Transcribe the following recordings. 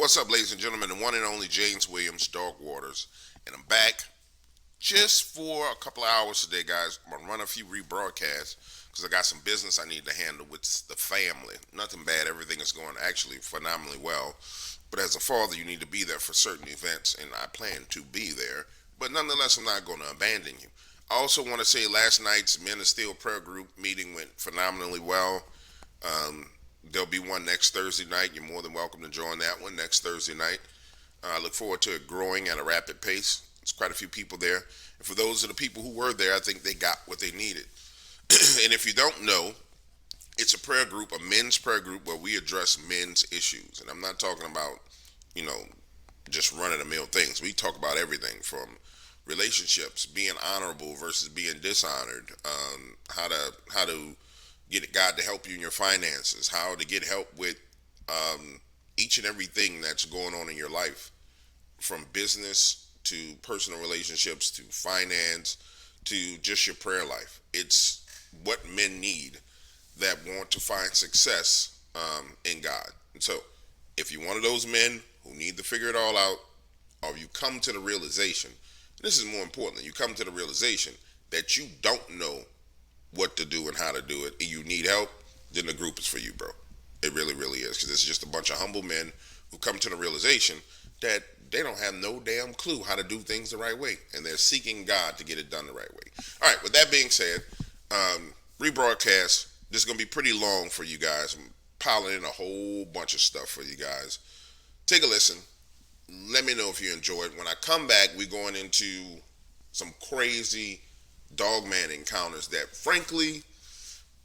What's up, ladies and gentlemen? The one and only James Williams, Dog Waters, and I'm back just for a couple of hours today, guys. I'm gonna run a few rebroadcasts because I got some business I need to handle with the family. Nothing bad. Everything is going actually phenomenally well. But as a father, you need to be there for certain events, and I plan to be there. But nonetheless, I'm not going to abandon you. I also want to say last night's Men of Steel prayer group meeting went phenomenally well. There'll be one next Thursday night. You're more than welcome to join that one next Thursday night. I look forward to it growing at a rapid pace. There's quite a few people there. And for those of the people who were there, I think they got what they needed. And if you don't know, it's a prayer group, a men's prayer group where we address men's issues. And I'm not talking about, just run-of-the-mill things. We talk about everything from relationships, being honorable versus being dishonored, how to get God to help you in your finances, how to get help with each and everything that's going on in your life, from business to personal relationships to finance to just your prayer life. It's what men need that want to find success in God. And so if you're one of those men who need to figure it all out, or you come to the realization, this is more important, you come to the realization that you don't know what to do and how to do it, and you need help, then the group is for you, bro. It really, really is, because it's just a bunch of humble men who come to the realization that they don't have no damn clue how to do things the right way, and they're seeking God to get it done the right way. All right, with that being said, rebroadcast, this is going to be pretty long for you guys. I'm piling in a whole bunch of stuff for you guys. Take a listen. Let me know if you enjoy it. When I come back, we're going into some crazy Dogman encounters that, frankly,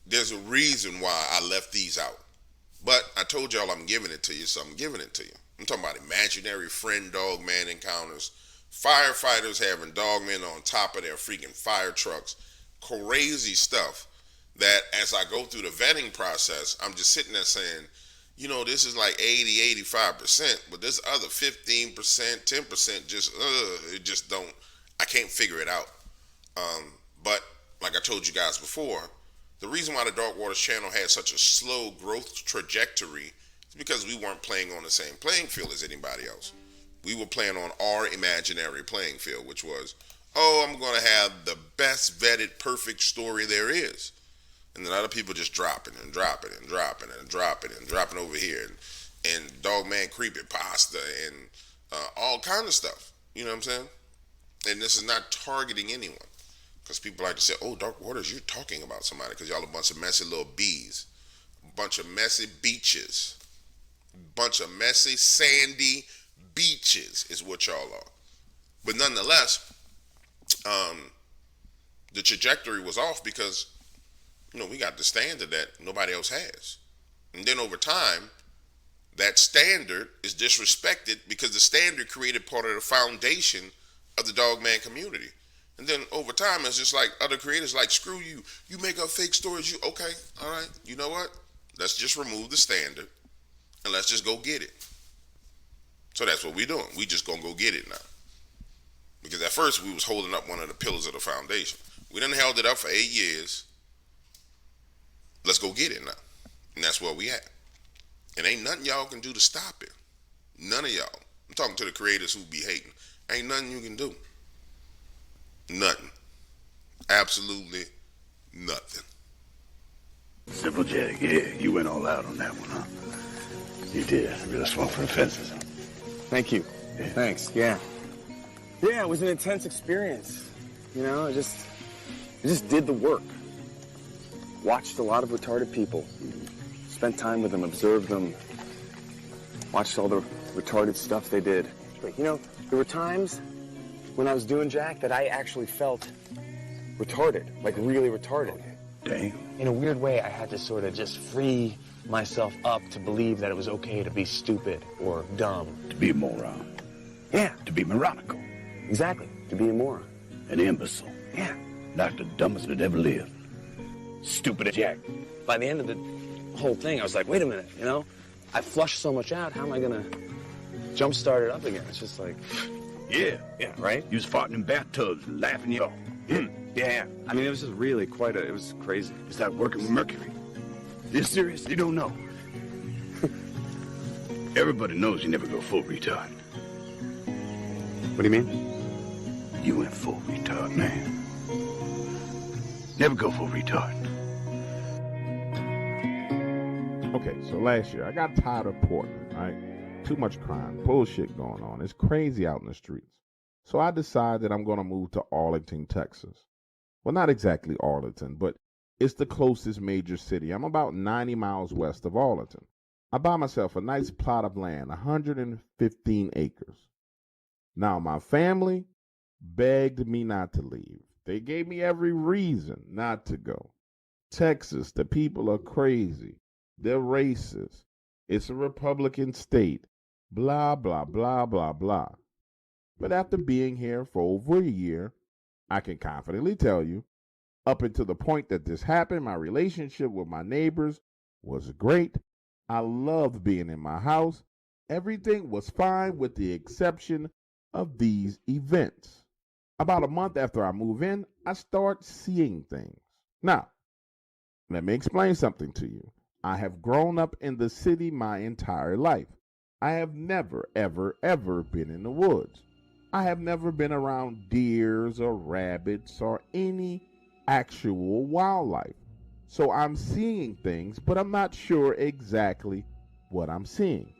there's a reason why I left these out. But I told y'all I'm giving it to you, so I'm giving it to you. I'm talking about imaginary friend Dogman encounters, firefighters having Dogmen on top of their freaking fire trucks, crazy stuff that as I go through the vetting process, I'm just sitting there saying, this is like 80, 85%, but this other 15%, 10% just I can't figure it out. But like I told you guys before, the reason why the Dark Waters channel had such a slow growth trajectory is because we weren't playing on the same playing field as anybody else. We were playing on our imaginary playing field, which was, I'm going to have the best vetted, perfect story there is. And then other people just dropping and dropping and dropping and dropping and dropping over here. And Dogman creepypasta and all kind of stuff. You know what I'm saying? And this is not targeting anyone. Because people like to say, Dark Waters, you're talking about somebody because y'all a bunch of messy little bees. A bunch of messy beaches. A bunch of messy, sandy beaches is what y'all are. But nonetheless, the trajectory was off because, we got the standard that nobody else has. And then over time, that standard is disrespected because the standard created part of the foundation of the Dogman community. And then over time, it's just like other creators like, screw you. You make up fake stories. Okay, all right. You know what? Let's just remove the standard and let's just go get it. So that's what we're doing. We just gonna go get it now. Because at first we was holding up one of the pillars of the foundation. We done held it up for 8 years. Let's go get it now. And that's where we at. And ain't nothing y'all can do to stop it. None of y'all. I'm talking to the creators who be hating. Ain't nothing you can do. Nothing. Absolutely nothing. Simple Jag, yeah, you went all out on that one, huh? You did. Really swung for the fences, huh? Thank you. Yeah. Thanks, yeah. Yeah, it was an intense experience. I just did the work. Watched a lot of retarded people. Spent time with them, observed them. Watched all the retarded stuff they did. But, there were times when I was doing Jack that I actually felt retarded, like really retarded. Damn. In a weird way, I had to sort of just free myself up to believe that it was okay to be stupid or dumb. To be a moron. Yeah. To be moronical. Exactly. To be a moron. An imbecile. Yeah. Like the dumbest that ever lived. Stupid as Jack. By the end of the whole thing, I was like, wait a minute, I flushed so much out, how am I going to jumpstart it up again? It's just like... Yeah. Yeah, right? You was farting in bathtubs, laughing you off. Yeah. I mean, it was just really it was crazy. It's like working with Mercury. You serious? You don't know. Everybody knows you never go full retard. What do you mean? You went full retard, man. Never go full retard. Okay, so last year I got tired of Portland, right? Too much crime, bullshit going on. It's crazy out in the streets. So I decided I'm going to move to Arlington, Texas. Well, not exactly Arlington, but it's the closest major city. I'm about 90 miles west of Arlington. I buy myself a nice plot of land, 115 acres. Now, my family begged me not to leave. They gave me every reason not to go. Texas, the people are crazy. They're racist. It's a Republican state. Blah, blah, blah, blah, blah. But after being here for over a year, I can confidently tell you, up until the point that this happened, my relationship with my neighbors was great. I loved being in my house. Everything was fine with the exception of these events. About a month after I move in, I start seeing things. Now, let me explain something to you. I have grown up in the city my entire life. I have never, ever, ever been in the woods. I have never been around deers or rabbits or any actual wildlife. So I'm seeing things, but I'm not sure exactly what I'm seeing.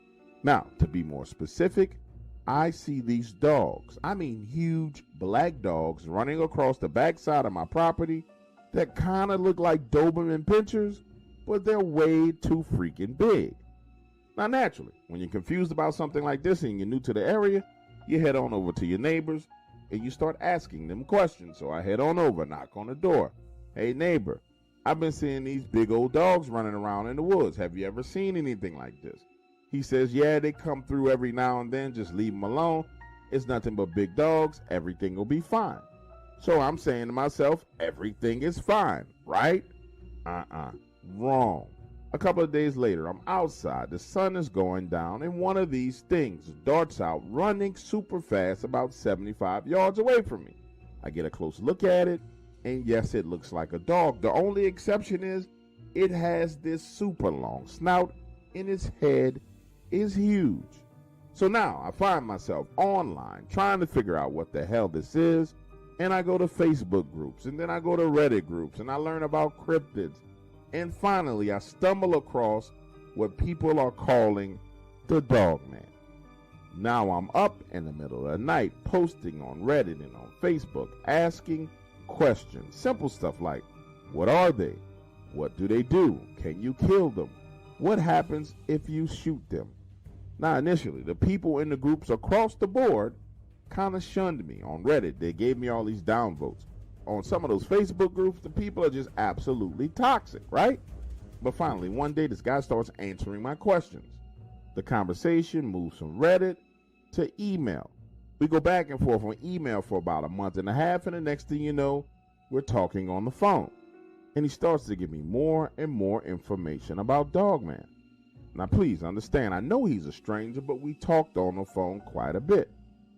Now, to be more specific, I see these dogs. I mean huge black dogs running across the backside of my property that kind of look like Dogman pinchers, but they're way too freaking big. Now, naturally, when you're confused about something like this and you're new to the area, you head on over to your neighbors and you start asking them questions. So I head on over, knock on the door. Hey, neighbor, I've been seeing these big old dogs running around in the woods. Have you ever seen anything like this? He says, yeah, they come through every now and then. Just leave them alone. It's nothing but big dogs. Everything will be fine. So I'm saying to myself, everything is fine, right? Wrong. A couple of days later, I'm outside. The sun is going down, and one of these things darts out, running super fast about 75 yards away from me. I get a close look at it, and yes, it looks like a dog. The only exception is it has this super long snout, and its head is huge. So now I find myself online trying to figure out what the hell this is, and I go to Facebook groups, and then I go to Reddit groups, and I learn about cryptids. And finally, I stumble across what people are calling the Dogman. Now I'm up in the middle of the night posting on Reddit and on Facebook, asking questions. Simple stuff like, what are they? What do they do? Can you kill them? What happens if you shoot them? Now, initially, the people in the groups across the board kind of shunned me. On Reddit, they gave me all these downvotes. On some of those Facebook groups, the people are just absolutely toxic, right? But finally, one day, this guy starts answering my questions. The conversation moves from Reddit to email. We go back and forth on email for about a month and a half, and the next thing you know, we're talking on the phone. And he starts to give me more and more information about Dogman. Now, please understand, I know he's a stranger, but we talked on the phone quite a bit.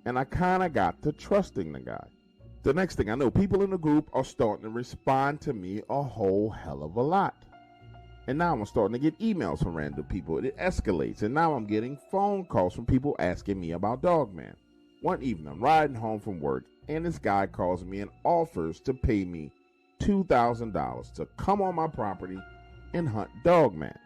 And I kind of got to trusting the guy. The next thing I know, people in the group are starting to respond to me a whole hell of a lot. And now I'm starting to get emails from random people. It escalates, and now I'm getting phone calls from people asking me about Dogman. One evening, I'm riding home from work, and this guy calls me and offers to pay me $2,000 to come on my property and hunt Dogman.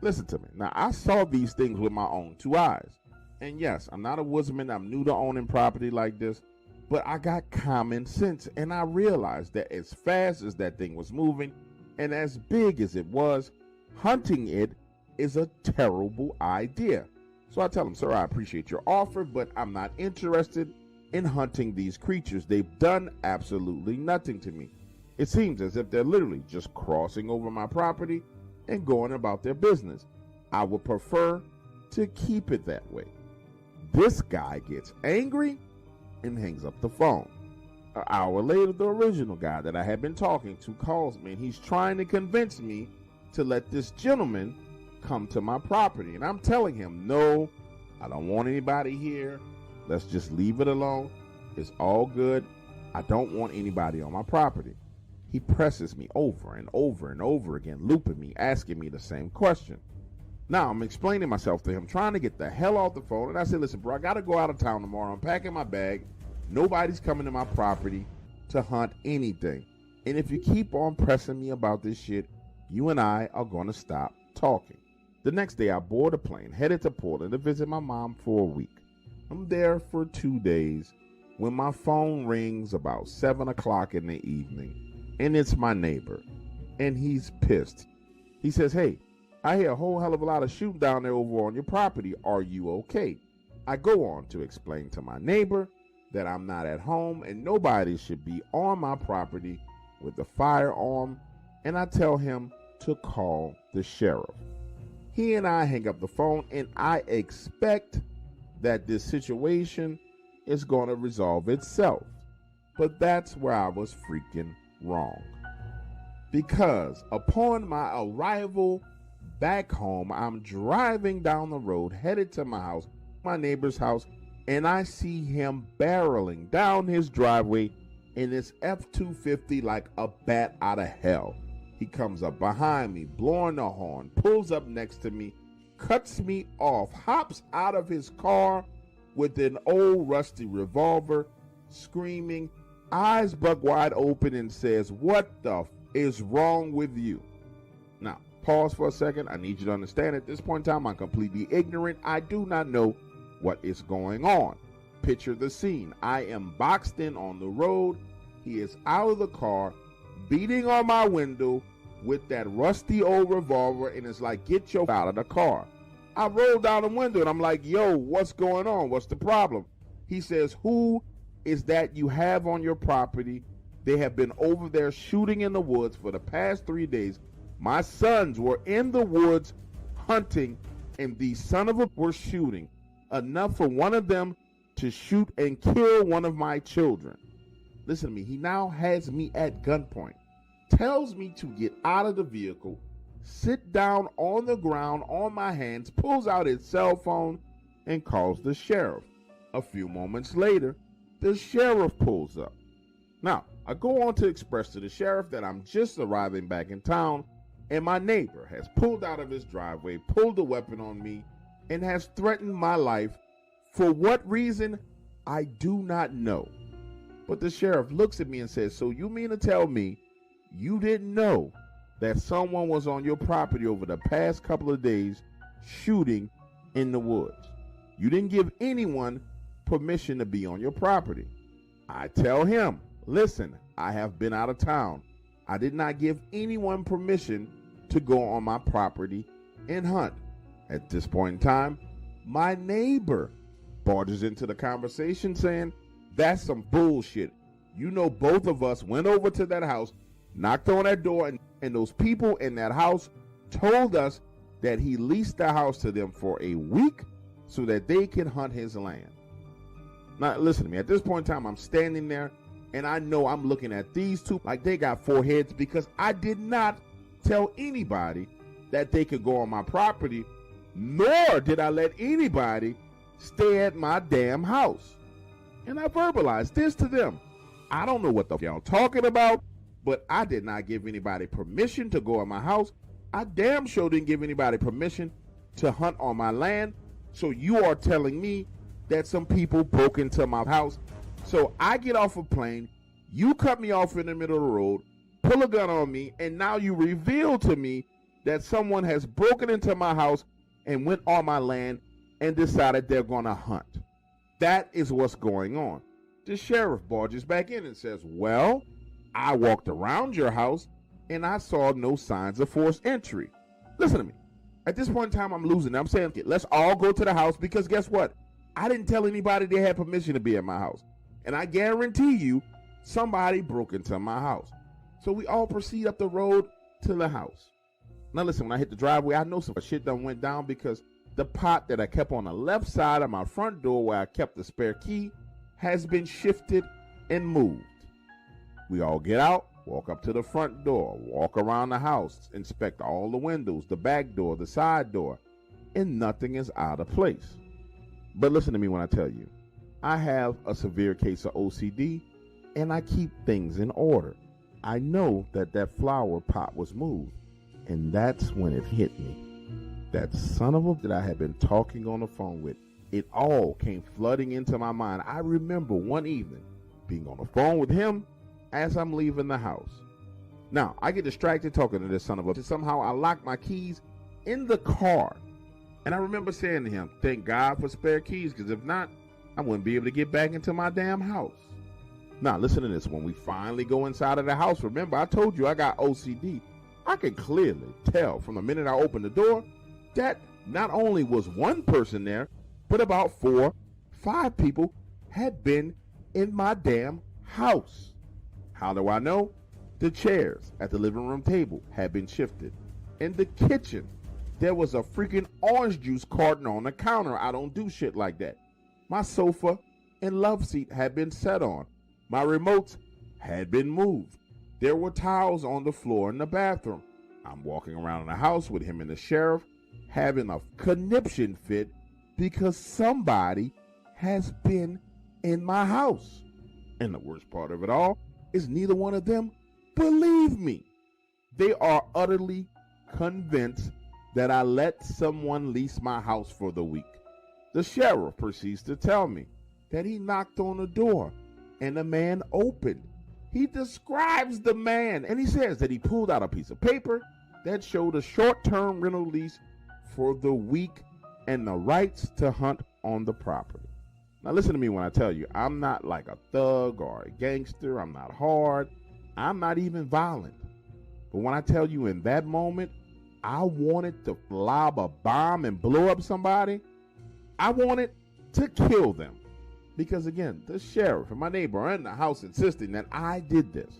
Listen to me. Now, I saw these things with my own two eyes. And yes, I'm not a woodsman. I'm new to owning property like this. But I got common sense, and I realized that as fast as that thing was moving and as big as it was, hunting it is a terrible idea. So I tell him, sir, I appreciate your offer, but I'm not interested in hunting these creatures. They've done absolutely nothing to me. It seems as if they're literally just crossing over my property and going about their business. I would prefer to keep it that way. This guy gets angry and hangs up the phone. An hour later, the original guy that I had been talking to calls me, and he's trying to convince me to let this gentleman come to my property. And I'm telling him, no, I don't want anybody here. Let's just leave it alone. It's all good. I don't want anybody on my property. He presses me over and over and over again, looping me, asking me the same question. Now, I'm explaining myself to him, trying to get the hell off the phone. And I said, listen, bro, I got to go out of town tomorrow. I'm packing my bag. Nobody's coming to my property to hunt anything. And if you keep on pressing me about this shit, you and I are going to stop talking. The next day, I board a plane, headed to Portland to visit my mom for a week. I'm there for 2 days when my phone rings about 7 o'clock in the evening, and it's my neighbor, and he's pissed. He says, hey, I hear a whole hell of a lot of shooting down there over on your property. Are you okay? I go on to explain to my neighbor that I'm not at home and nobody should be on my property with a firearm, and I tell him to call the sheriff. He and I hang up the phone, and I expect that this situation is going to resolve itself. But that's where I was freaking wrong. Because upon my arrival back home, I'm driving down the road, headed to my house, my neighbor's house, and I see him barreling down his driveway in his F-250 like a bat out of hell. He comes up behind me, blowing the horn, pulls up next to me, cuts me off, hops out of his car with an old rusty revolver, screaming, eyes buck wide open, and says, what the is wrong with you? Now, pause for a second. I need you to understand at this point in time, I'm completely ignorant. I do not know what is going on. Picture the scene. I am boxed in on the road. He is out of the car, beating on my window with that rusty old revolver, and it's like, get your out of the car. I roll down the window and I'm like, yo, what's going on? What's the problem? He says, who is that you have on your property? They have been over there shooting in the woods for the past 3 days. My sons were in the woods hunting, and these son of a were shooting. Enough for one of them to shoot and kill one of my children. Listen to me. He now has me at gunpoint, tells me to get out of the vehicle, sit down on the ground on my hands, pulls out his cell phone, and calls the sheriff. A few moments later, the sheriff pulls up. Now, I go on to express to the sheriff that I'm just arriving back in town, and my neighbor has pulled out of his driveway, pulled a weapon on me, and has threatened my life. For what reason, I do not know. But the sheriff looks at me and says, so you mean to tell me you didn't know that someone was on your property over the past couple of days shooting in the woods? You didn't give anyone permission to be on your property. I tell him, listen, I have been out of town. I did not give anyone permission to go on my property and hunt. At this point in time, my neighbor barges into the conversation saying, that's some bullshit. You know, both of us went over to that house, knocked on that door, and those people in that house told us that he leased the house to them for a week so that they can hunt his land. Now, listen to me. At this point in time, I'm standing there, and I know I'm looking at these two like they got four heads, because I did not tell anybody that they could go on my property, nor did I let anybody stay at my damn house. And I verbalized this to them. I don't know what the y'all talking about, but I did not give anybody permission to go in my house. I damn sure didn't give anybody permission to hunt on my land. So you are telling me that some people broke into my house. So I get off a plane, you cut me off in the middle of the road, pull a gun on me, and now you reveal to me that someone has broken into my house and went on my land and decided they're going to hunt. That is what's going on. The sheriff barges back in and says, well, I walked around your house and I saw no signs of forced entry. Listen to me. At this point in time, I'm losing. I'm saying, let's all go to the house, because guess what? I didn't tell anybody they had permission to be at my house. And I guarantee you, somebody broke into my house. So we all proceed up the road to the house. Now listen, when I hit the driveway, I know some shit done went down, because the pot that I kept on the left side of my front door where I kept the spare key has been shifted and moved. We all get out, walk up to the front door, walk around the house, inspect all the windows, the back door, the side door, and nothing is out of place. But listen to me when I tell you, I have a severe case of OCD, and I keep things in order. I know that that flower pot was moved, and that's when it hit me. that son of a that I had been talking on the phone with, it all came flooding into my mind. I remember one evening being on the phone with him as I'm leaving the house. Now, I get distracted talking to this son of a. Somehow I lock my keys in the car. And I remember saying to him, thank God for spare keys, because if not, I wouldn't be able to get back into my damn house. Now, listen to this. When we finally go inside of the house, remember, I told you I got OCD. I could clearly tell from the minute I opened the door that not only was one person there, but about 4, 5 people had been in my damn house. How do I know? The chairs at the living room table had been shifted. In the kitchen, there was a freaking orange juice carton on the counter. I don't do shit like that. My sofa and love seat had been set on. My remotes had been moved. There were towels on the floor in the bathroom. I'm walking around the house with him and the sheriff having a conniption fit because somebody has been in my house. And the worst part of it all is neither one of them believe me. They are utterly convinced that I let someone lease my house for the week. The sheriff proceeds to tell me that he knocked on the door and the man opened. He describes the man and he says that he pulled out a piece of paper that showed a short-term rental lease for the week and the rights to hunt on the property. Now listen to me when I tell you, I'm not like a thug or a gangster. I'm not hard. I'm not even violent. But when I tell you in that moment, I wanted to lob a bomb and blow up somebody. I wanted to kill them. Because again, the sheriff and my neighbor are in the house insisting that I did this.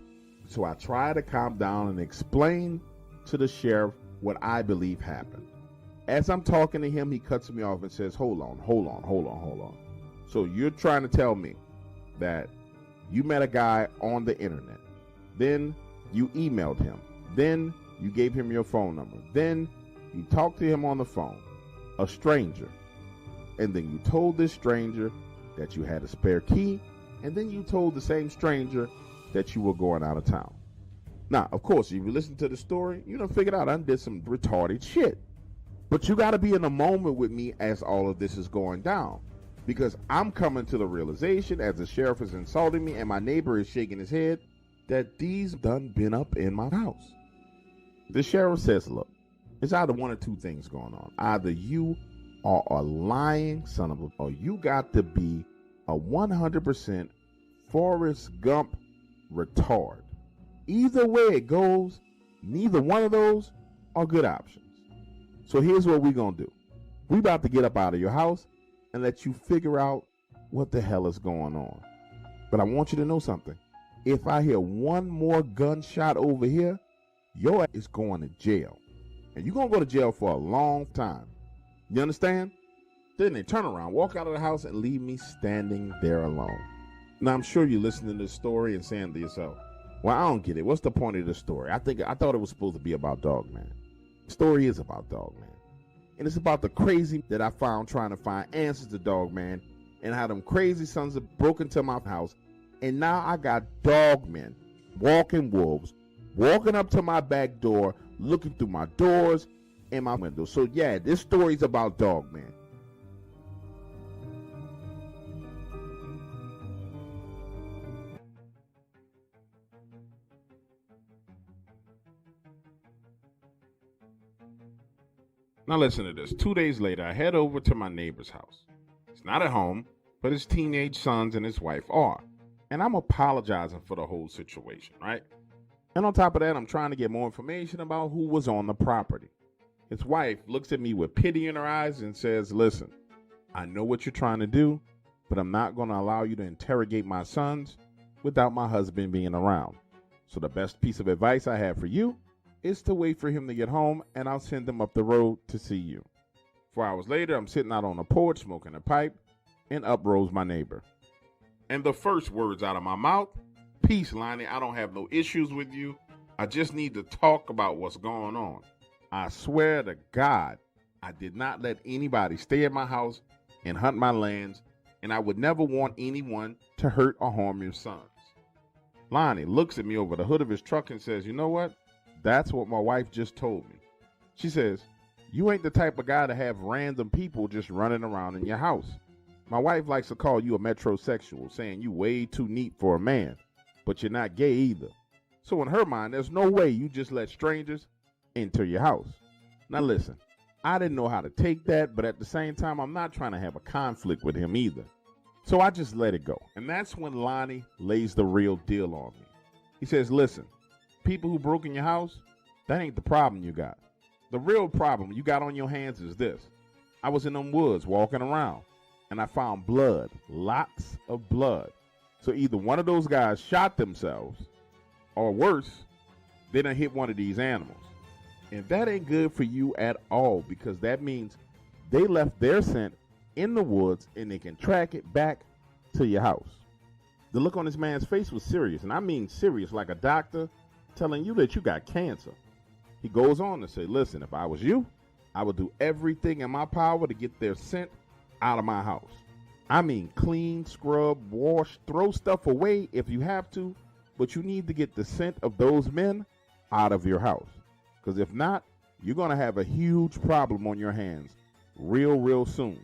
So I try to calm down and explain to the sheriff what I believe happened. As I'm talking to him, he cuts me off and says, hold on. So you're trying to tell me that you met a guy on the internet. Then you emailed him. Then you gave him your phone number. Then you talked to him on the phone, a stranger. And then you told this stranger that you had a spare key. And then you told the same stranger that you were going out of town. Now, of course, if you listen to the story, you done figured out I did some retarded shit. But you got to be in a moment with me as all of this is going down. Because I'm coming to the realization as the sheriff is insulting me and my neighbor is shaking his head that these done been up in my house. The sheriff says, look, it's either one or two things going on. Either you are a lying son of a, or you got to be a 100% Forrest Gump retard. Either way it goes, neither one of those are good options. So here's what we're going to do. We about to get up out of your house and let you figure out what the hell is going on. But I want you to know something. If I hear one more gunshot over here, your ass is going to jail. And you're going to go to jail for a long time. You understand? Then they turn around, walk out of the house, and leave me standing there alone. Now, I'm sure you're listening to this story and saying to yourself, well, I don't get it. What's the point of the story? I thought it was supposed to be about Dogman. The story is about Dogman. And it's about the crazy that I found trying to find answers to Dogman and how them crazy sons have broke into my house. And now I got Dogmen, walking wolves, walking up to my back door, looking through my doors and my windows. So yeah, this story's about Dogman. Now listen to this. 2 days later, I head over to my neighbor's house. He's not at home, but his teenage sons and his wife are. And I'm apologizing for the whole situation, right? And on top of that, I'm trying to get more information about who was on the property. His wife looks at me with pity in her eyes and says, listen, I know what you're trying to do, but I'm not going to allow you to interrogate my sons without my husband being around. So the best piece of advice I have for you is to wait for him to get home, and I'll send him up the road to see you. 4 hours later, I'm sitting out on the porch smoking a pipe, and up rose my neighbor. And the first words out of my mouth, peace, Lonnie, I don't have no issues with you. I just need to talk about what's going on. I swear to God, I did not let anybody stay at my house and hunt my lands, and I would never want anyone to hurt or harm your sons. Lonnie looks at me over the hood of his truck and says, you know what? That's what my wife just told me. She says, You ain't the type of guy to have random people just running around in your house. My wife likes to call you a metrosexual, saying you way too neat for a man, but you're not gay either. So in her mind, there's no way you just let strangers into your house. Now listen, I didn't know how to take that, but at the same time, I'm not trying to have a conflict with him either. So I just let it go. And that's when Lonnie lays the real deal on me. He says, listen, people who broke in your house, that ain't the problem you got. The real problem you got on your hands is this. I was in them woods walking around, and I found blood, lots of blood. So either one of those guys shot themselves, or worse, they done hit one of these animals. And that ain't good for you at all, because that means they left their scent in the woods and they can track it back to your house. The look on this man's face was serious, and I mean serious, like a doctor telling you that you got cancer. He goes on to say, listen, if I was you, I would do everything in my power to get their scent out of my house. I mean clean, scrub, wash, throw stuff away if you have to, but you need to get the scent of those men out of your house. Because if not, you're going to have a huge problem on your hands real soon.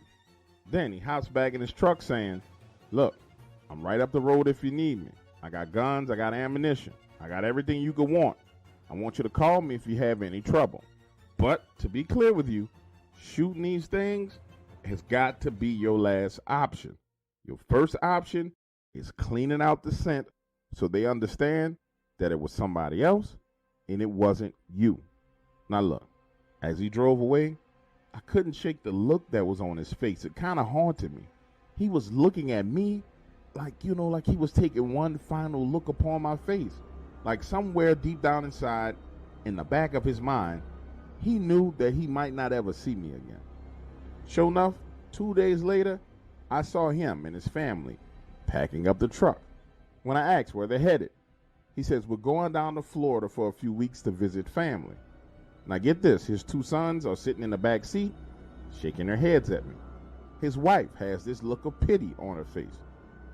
Then he hops back in his truck saying, look, I'm right up the road if you need me. I got guns, I got ammunition, I got everything you could want. I want you to call me if you have any trouble. But to be clear with you, shooting these things has got to be your last option. Your first option is cleaning out the scent so they understand that it was somebody else and it wasn't you. Now look, as he drove away, I couldn't shake the look that was on his face. It kind of haunted me. He was looking at me like he was taking one final look upon my face. Like somewhere deep down inside, in the back of his mind, he knew that he might not ever see me again. Sure enough, 2 days later, I saw him and his family packing up the truck. When I asked where they're headed, he says, we're going down to Florida for a few weeks to visit family. Now get this, his 2 sons are sitting in the back seat, shaking their heads at me. His wife has this look of pity on her face.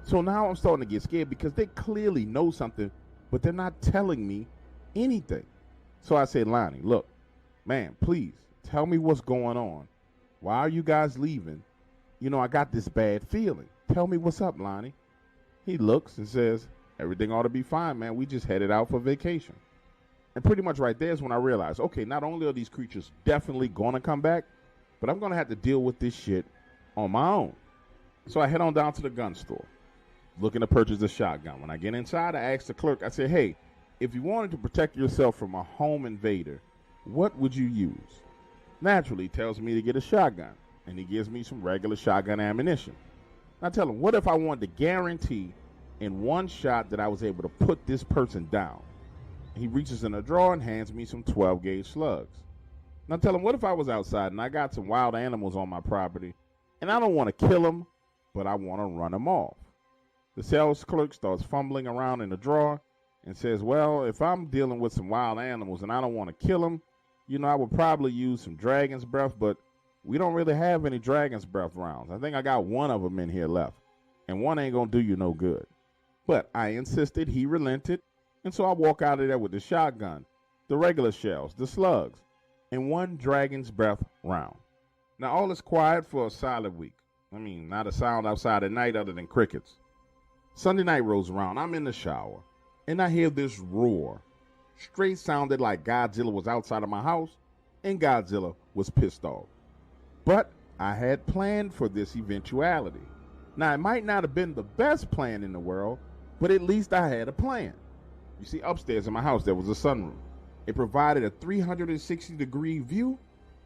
So now I'm starting to get scared because they clearly know something, but they're not telling me anything. So I said, Lonnie, look, man, please tell me what's going on. Why are you guys leaving? I got this bad feeling. Tell me what's up, Lonnie. He looks and says, everything ought to be fine, man. We just headed out for vacation. And pretty much right there is when I realized, okay, not only are these creatures definitely going to come back, but I'm going to have to deal with this shit on my own. So I head on down to the gun store, looking to purchase a shotgun. When I get inside, I ask the clerk, I say, hey, if you wanted to protect yourself from a home invader, what would you use? Naturally, he tells me to get a shotgun, and he gives me some regular shotgun ammunition. I tell him, what if I wanted to guarantee in one shot that I was able to put this person down? He reaches in a drawer and hands me some 12-gauge slugs. Now tell him, what if I was outside and I got some wild animals on my property, and I don't want to kill them, but I want to run them off? The sales clerk starts fumbling around in the drawer and says, well, if I'm dealing with some wild animals and I don't want to kill them, I would probably use some dragon's breath, but we don't really have any dragon's breath rounds. I think I got one of them in here left, and one ain't going to do you no good. But I insisted, he relented, and so I walk out of there with the shotgun, the regular shells, the slugs, and one dragon's breath round. Now all is quiet for a solid week. Not a sound outside at night other than crickets. Sunday night rolls around, I'm in the shower, and I hear this roar. Straight sounded like Godzilla was outside of my house, and Godzilla was pissed off. But I had planned for this eventuality. Now, it might not have been the best plan in the world, but at least I had a plan. You see, upstairs in my house, there was a sunroom. It provided a 360-degree view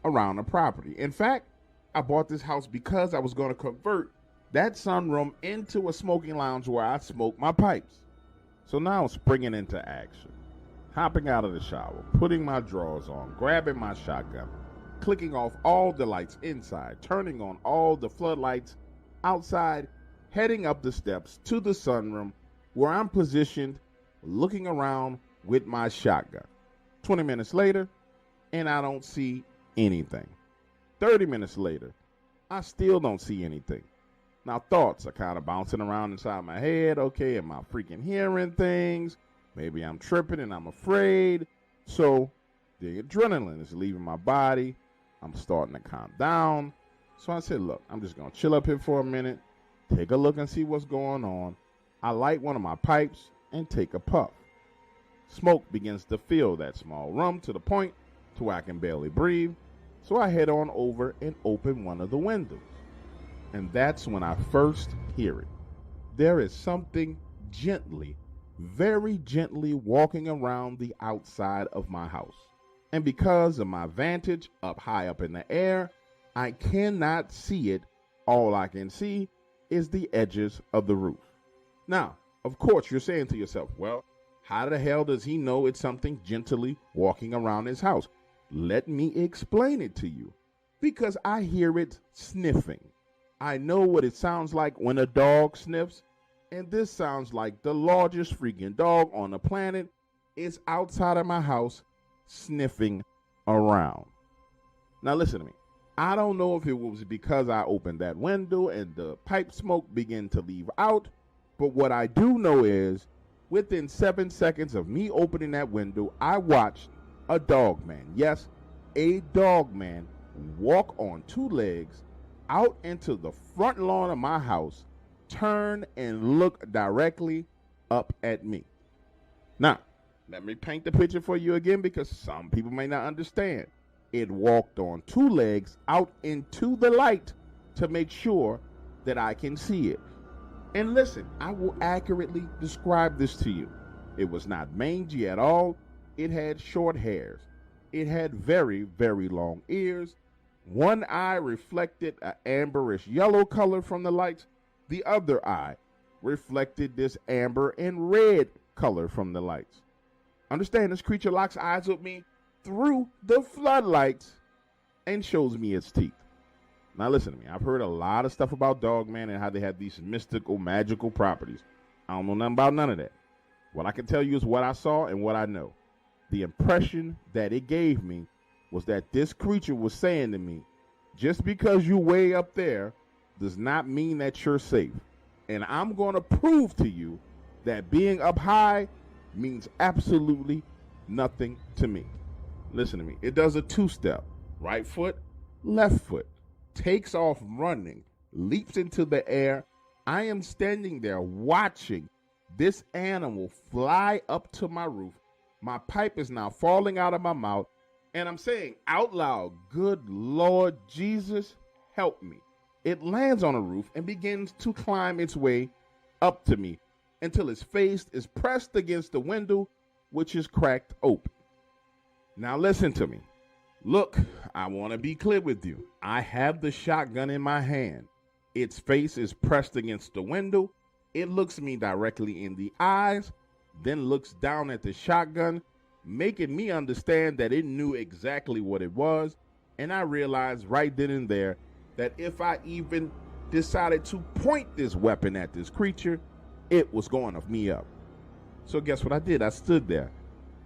around the property. In fact, I bought this house because I was going to convert that sunroom into a smoking lounge where I smoke my pipes. So now I'm springing into action. Hopping out of the shower, putting my drawers on, grabbing my shotgun, clicking off all the lights inside, turning on all the floodlights outside, heading up the steps to the sunroom where I'm positioned, looking around with my shotgun. 20 minutes later, and I don't see anything. 30 minutes later, I still don't see anything. Now thoughts are kind of bouncing around inside my head. Okay, am I freaking hearing things? Maybe I'm tripping and I'm afraid. So the adrenaline is leaving my body I'm starting to calm down. So I said, look, I'm just going to chill up here for a minute, take a look and see what's going on. I light one of my pipes and take a puff. Smoke begins to fill that small room to the point to where I can barely breathe. So I head on over and open one of the windows. And that's when I first hear it. There is something gently, very gently walking around the outside of my house. And because of my vantage up high up in the air, I cannot see it. All I can see is the edges of the roof. Now, of course, you're saying to yourself, well, how the hell does he know it's something gently walking around his house? Let me explain it to you. Because I hear it sniffing. I know what it sounds like when a dog sniffs. And this sounds like the largest freaking dog on the planet is outside of my house sniffing around. Now listen to me. I don't know if it was because I opened that window and the pipe smoke began to leave out, but what I do know is within 7 seconds of me opening that window, I watched a dog man, yes, a dog man, walk on 2 legs out into the front lawn of my house, turn and look directly up at me. Now, let me paint the picture for you again because some people may not understand. It walked on 2 legs out into the light to make sure that I can see it. And listen, I will accurately describe this to you. It was not mangy at all. It had short hairs. It had very, very long ears. One eye reflected an amberish yellow color from the lights. The other eye reflected this amber and red color from the lights. Understand, this creature locks eyes with me through the floodlights and shows me its teeth. Now listen to me. I've heard a lot of stuff about Dogman and how they have these mystical, magical properties. I don't know nothing about none of that. What I can tell you is what I saw and what I know. The impression that it gave me was that this creature was saying to me, just because you're way up there does not mean that you're safe. And I'm going to prove to you that being up high means absolutely nothing to me. Listen to me. It does a 2-step. Right foot, left foot. Takes off running. Leaps into the air. I am standing there watching this animal fly up to my roof. My pipe is now falling out of my mouth. And I'm saying out loud, good Lord Jesus, help me. It lands on a roof and begins to climb its way up to me until its face is pressed against the window, which is cracked open. Now listen to me. Look, I want to be clear with you. I have the shotgun in my hand. Its face is pressed against the window. It looks me directly in the eyes, then looks down at the shotgun, making me understand that it knew exactly what it was. And I realized right then and there that if I even decided to point this weapon at this creature, it was going to me up. So guess what I did? I stood there,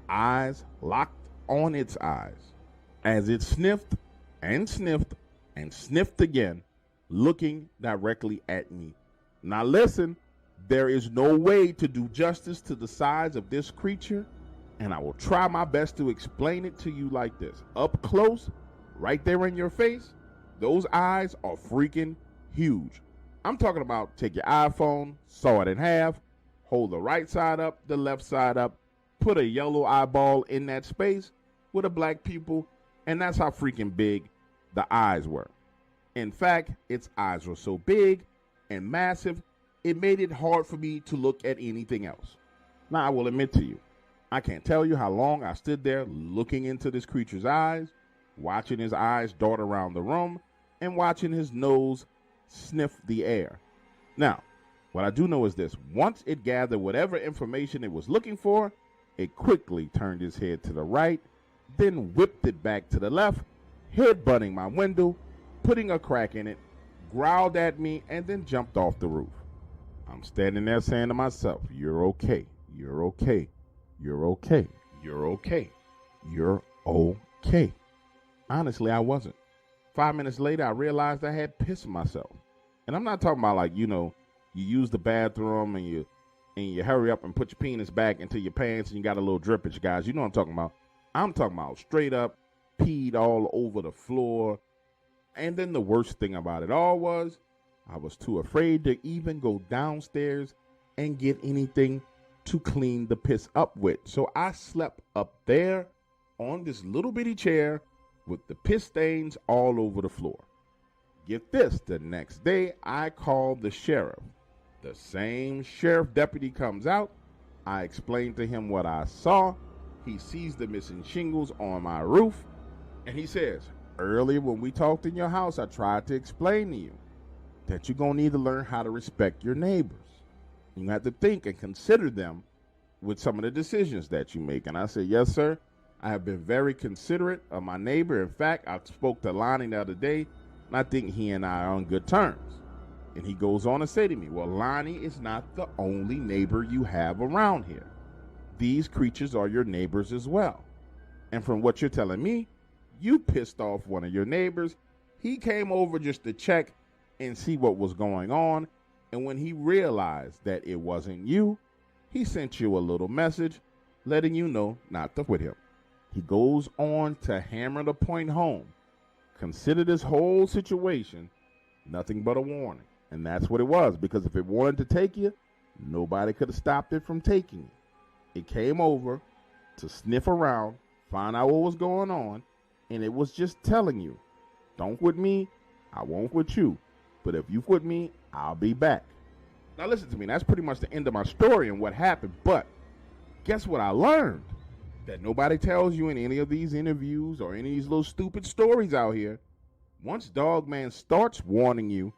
eyes locked on its eyes, as it sniffed and sniffed and sniffed again, looking directly at me. Now listen, there is no way to do justice to the size of this creature, and I will try my best to explain it to you like this. Up close, right there in your face, those eyes are freaking huge. I'm talking about take your iPhone, saw it in half, hold the right side up, the left side up, put a yellow eyeball in that space with a black pupil, and that's how freaking big the eyes were. In fact, its eyes were so big and massive, it made it hard for me to look at anything else. Now, I will admit to you, I can't tell you how long I stood there looking into this creature's eyes, watching his eyes dart around the room, and watching his nose sniff the air. Now, what I do know is this. Once it gathered whatever information it was looking for, it quickly turned its head to the right, then whipped it back to the left, head-butting my window, putting a crack in it, growled at me, and then jumped off the roof. I'm standing there saying to myself, you're okay, you're okay, you're okay, you're okay, you're okay. Honestly, I wasn't. 5 minutes later, I realized I had pissed myself. And I'm not talking about like, you use the bathroom and you hurry up and put your penis back into your pants and you got a little drippage, guys. You know what I'm talking about. I'm talking about straight up peed all over the floor. And then the worst thing about it all was I was too afraid to even go downstairs and get anything to clean the piss up with. So I slept up there on this little bitty chair with the piss stains all over the floor. Get this, the next day I called the sheriff. The same sheriff deputy comes out. I explained to him what I saw. He sees the missing shingles on my roof, and he says, earlier when we talked in your house, I tried to explain to you that you're going to need to learn how to respect your neighbors. You have to think and consider them with some of the decisions that you make. And I said, yes, sir. I have been very considerate of my neighbor. In fact, I spoke to Lonnie the other day, and I think he and I are on good terms. And he goes on to say to me, well, Lonnie is not the only neighbor you have around here. These creatures are your neighbors as well. And from what you're telling me, you pissed off one of your neighbors. He came over just to check and see what was going on. And when he realized that it wasn't you, he sent you a little message letting you know not to with him. He goes on to hammer the point home. Consider this whole situation nothing but a warning. And that's what it was, because if it wanted to take you, nobody could have stopped it from taking you. It came over to sniff around, find out what was going on, and it was just telling you, don't with me, I won't with you. But if you with me, I'll be back. Now listen to me, that's pretty much the end of my story and what happened. But guess what I learned? That nobody tells you in any of these interviews or any of these little stupid stories out here. Once Dogman starts warning you,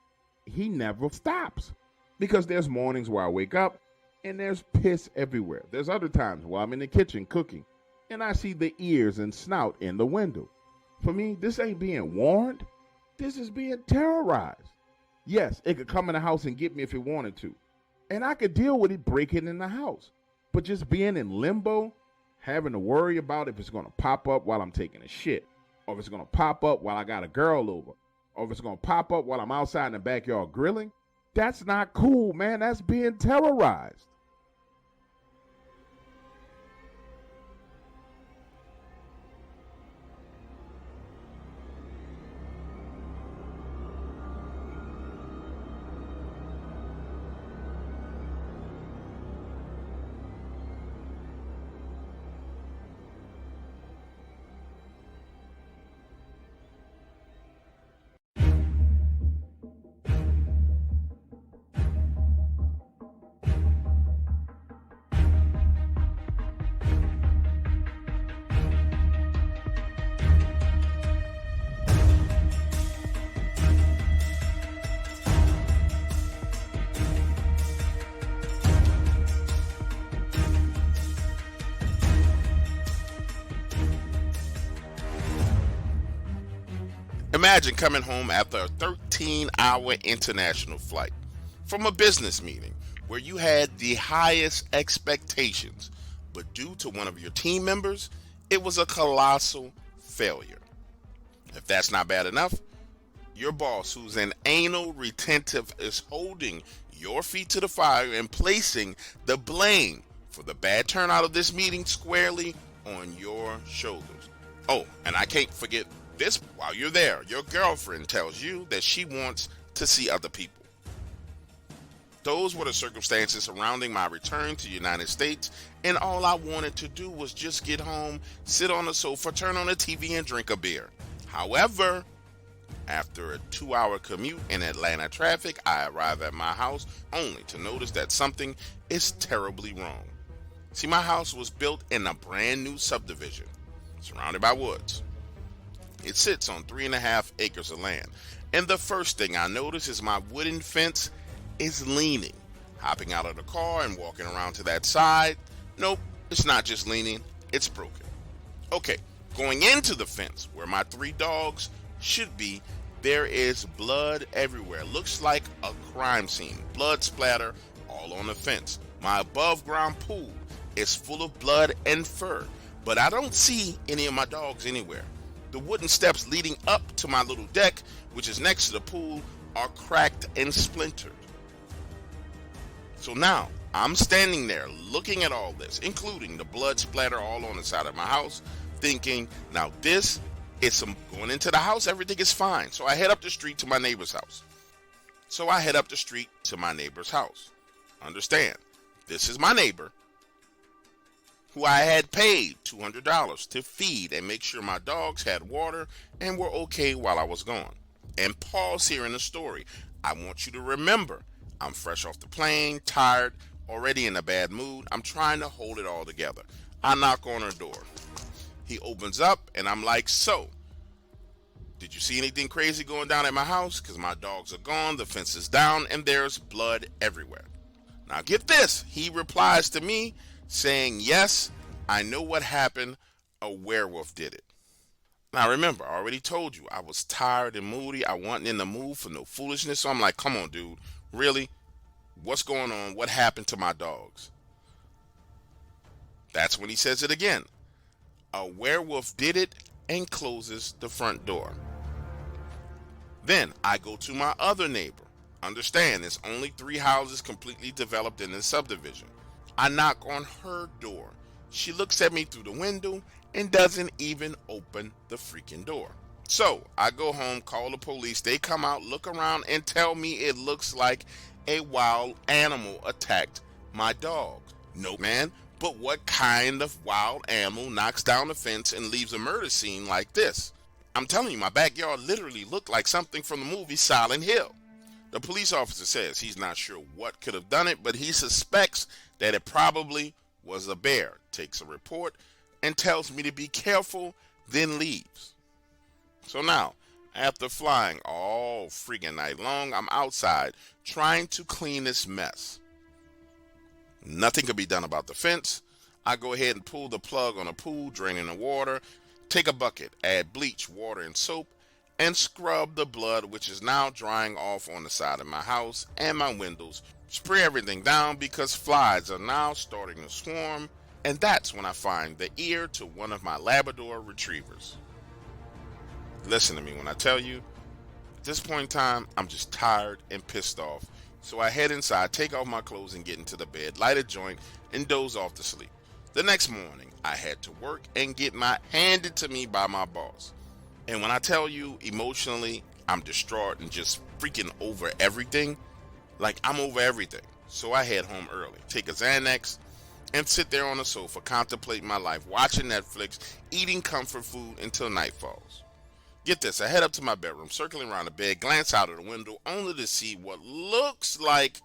he never stops. Because there's mornings where I wake up and there's piss everywhere. There's other times while I'm in the kitchen cooking and I see the ears and snout in the window. For me, this ain't being warned. This is being terrorized. Yes, it could come in the house and get me if it wanted to. And I could deal with it breaking in the house. But just being in limbo, having to worry about if it's going to pop up while I'm taking a shit, or if it's going to pop up while I got a girl over, or if it's going to pop up while I'm outside in the backyard grilling, that's not cool, man. That's being terrorized. Imagine coming home after a 13-hour international flight from a business meeting where you had the highest expectations, but due to one of your team members, it was a colossal failure. If that's not bad enough, your boss, who's an anal retentive, is holding your feet to the fire and placing the blame for the bad turnout of this meeting squarely on your shoulders. Oh, and I can't forget this. While you're there, your girlfriend tells you that she wants to see other people. Those were the circumstances surrounding my return to the United States, and all I wanted to do was just get home, sit on the sofa, turn on the TV, and drink a beer. However, after a 2-hour commute in Atlanta traffic, I arrive at my house only to notice that something is terribly wrong. See, my house was built in a brand new subdivision, surrounded by woods. It sits on 3.5 acres of land, and the first thing I notice is my wooden fence is leaning. Hopping out of the car and walking around to that side, nope, it's not just leaning, it's broken. Okay, going into the fence where my 3 dogs should be, there is blood everywhere. Looks like a crime scene. Blood splatter all on the fence. My above ground pool is full of blood and fur, but I don't see any of my dogs anywhere. The wooden steps leading up to my little deck, which is next to the pool, are cracked and splintered. So now I'm standing there looking at all this, including the blood splatter all on the side of my house, thinking, now this Going into the house, everything is fine. So I head up the street to my neighbor's house. Understand, this is my neighbor who I had paid $200 to feed and make sure my dogs had water and were okay while I was gone. And pause here in the story. I want you to remember, I'm fresh off the plane, tired, already in a bad mood. I'm trying to hold it all together. I knock on her door. He opens up and I'm like, so, did you see anything crazy going down at my house? Because my dogs are gone, the fence is down, and there's blood everywhere. Now get this, he replies to me saying, yes, I know what happened, a werewolf did it. Now remember, I already told you, I was tired and moody, I wasn't in the mood for no foolishness, so I'm like, come on dude, really? What's going on? What happened to my dogs? That's when he says it again. A werewolf did it, and closes the front door. Then I go to my other neighbor. Understand, there's only 3 houses completely developed in this subdivision. I knock on her door. She looks at me through the window and doesn't even open the freaking door. So I go home, call the police. They come out, look around, and tell me it looks like a wild animal attacked my dog. No, man, but what kind of wild animal knocks down the fence and leaves a murder scene like this? I'm telling you, my backyard literally looked like something from the movie Silent Hill. The police officer says he's not sure what could have done it, but he suspects that it probably was a bear. Takes a report and tells me to be careful, then leaves. So now, after flying all freaking night long, I'm outside trying to clean this mess. Nothing could be done about the fence. I go ahead and pull the plug on a pool, draining the water, take a bucket, add bleach, water, and soap, and scrub the blood, which is now drying off on the side of my house and my windows. Spray everything down because flies are now starting to swarm, and that's when I find the ear to one of my Labrador retrievers. Listen to me when I tell you, at this point in time, I'm just tired and pissed off. So I head inside, take off my clothes and get into the bed, light a joint, and doze off to sleep. The next morning, I had to work and get handed to me by my boss. And when I tell you emotionally, I'm distraught and just freaking over everything, like I'm over everything. So I head home early, take a Xanax, and sit there on the sofa, contemplating my life, watching Netflix, eating comfort food until night falls. Get this, I head up to my bedroom, circling around the bed, glance out of the window, only to see what looks like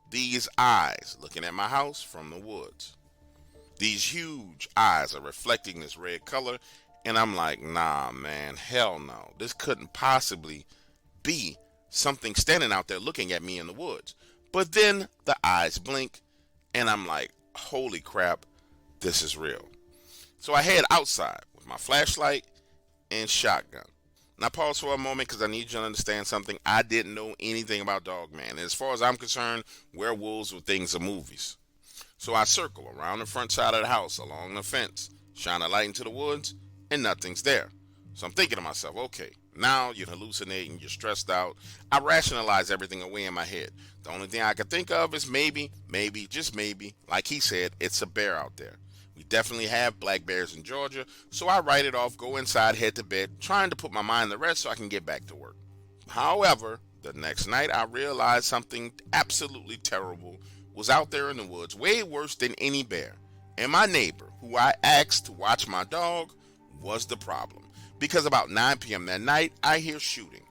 these eyes looking at my house from the woods. These huge eyes are reflecting this red color, and I'm like, nah, man, hell no. This couldn't possibly be something standing out there looking at me in the woods. But then the eyes blink, and I'm like, holy crap, this is real. So I head outside with my flashlight and shotgun. Now pause for a moment because I need you to understand something. I didn't know anything about Dogman. And as far as I'm concerned, werewolves were things of movies. So I circle around the front side of the house, along the fence, shine a light into the woods, and nothing's there. So I'm thinking to myself, okay, now you're hallucinating, you're stressed out. I rationalize everything away in my head. The only thing I could think of is maybe, just maybe, like he said, it's a bear out there. We definitely have black bears in Georgia, so I write it off, go inside, head to bed, trying to put my mind to rest so I can get back to work. However, the next night I realized something absolutely terrible was out there in the woods, way worse than any bear. And my neighbor, who I asked to watch my dog, was the problem. Because about 9 p.m. that night, I hear shooting.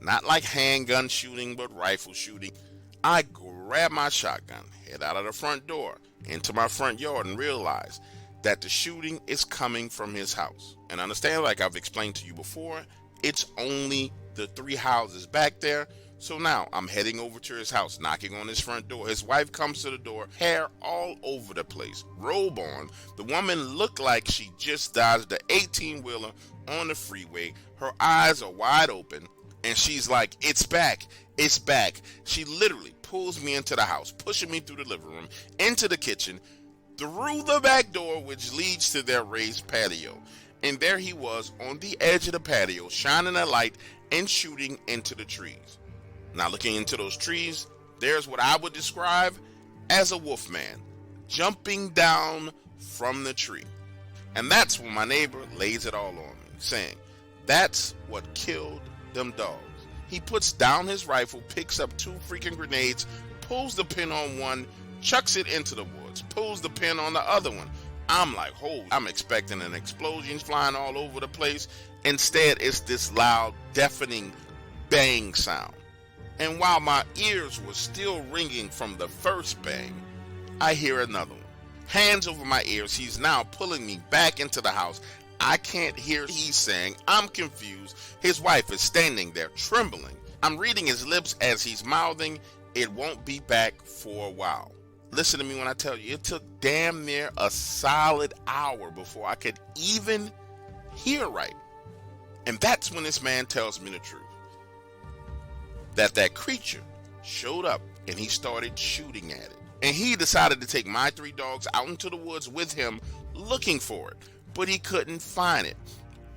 Not like handgun shooting, but rifle shooting. I grab my shotgun, head out of the front door, into my front yard, and realize that the shooting is coming from his house. And understand, like I've explained to you before, it's only the 3 houses back there. So now I'm heading over to his house, knocking on his front door. His wife comes to the door, hair all over the place, robe on. The woman looked like she just dodged the 18-wheeler on the freeway. Her eyes are wide open, and she's like, it's back, it's back. She literally pulls me into the house, pushing me through the living room, into the kitchen, through the back door, which leads to their raised patio. And there he was on the edge of the patio, shining a light and shooting into the trees. Now looking into those trees, there's what I would describe as a wolf man jumping down from the tree. And that's when my neighbor lays it all on me, saying, that's what killed them dogs. He puts down his rifle, picks up 2 freaking grenades, pulls the pin on one, chucks it into the woods, pulls the pin on the other one. I'm like, holy, I'm expecting an explosion flying all over the place. Instead, it's this loud, deafening bang sound. And while my ears were still ringing from the first bang, I hear another one. Hands over my ears, he's now pulling me back into the house. I can't hear what he's saying. I'm confused. His wife is standing there trembling. I'm reading his lips as he's mouthing, it won't be back for a while. Listen to me when I tell you, it took damn near a solid hour before I could even hear right. And that's when this man tells me the truth. That creature showed up and he started shooting at it. And he decided to take my 3 dogs out into the woods with him looking for it. But he couldn't find it.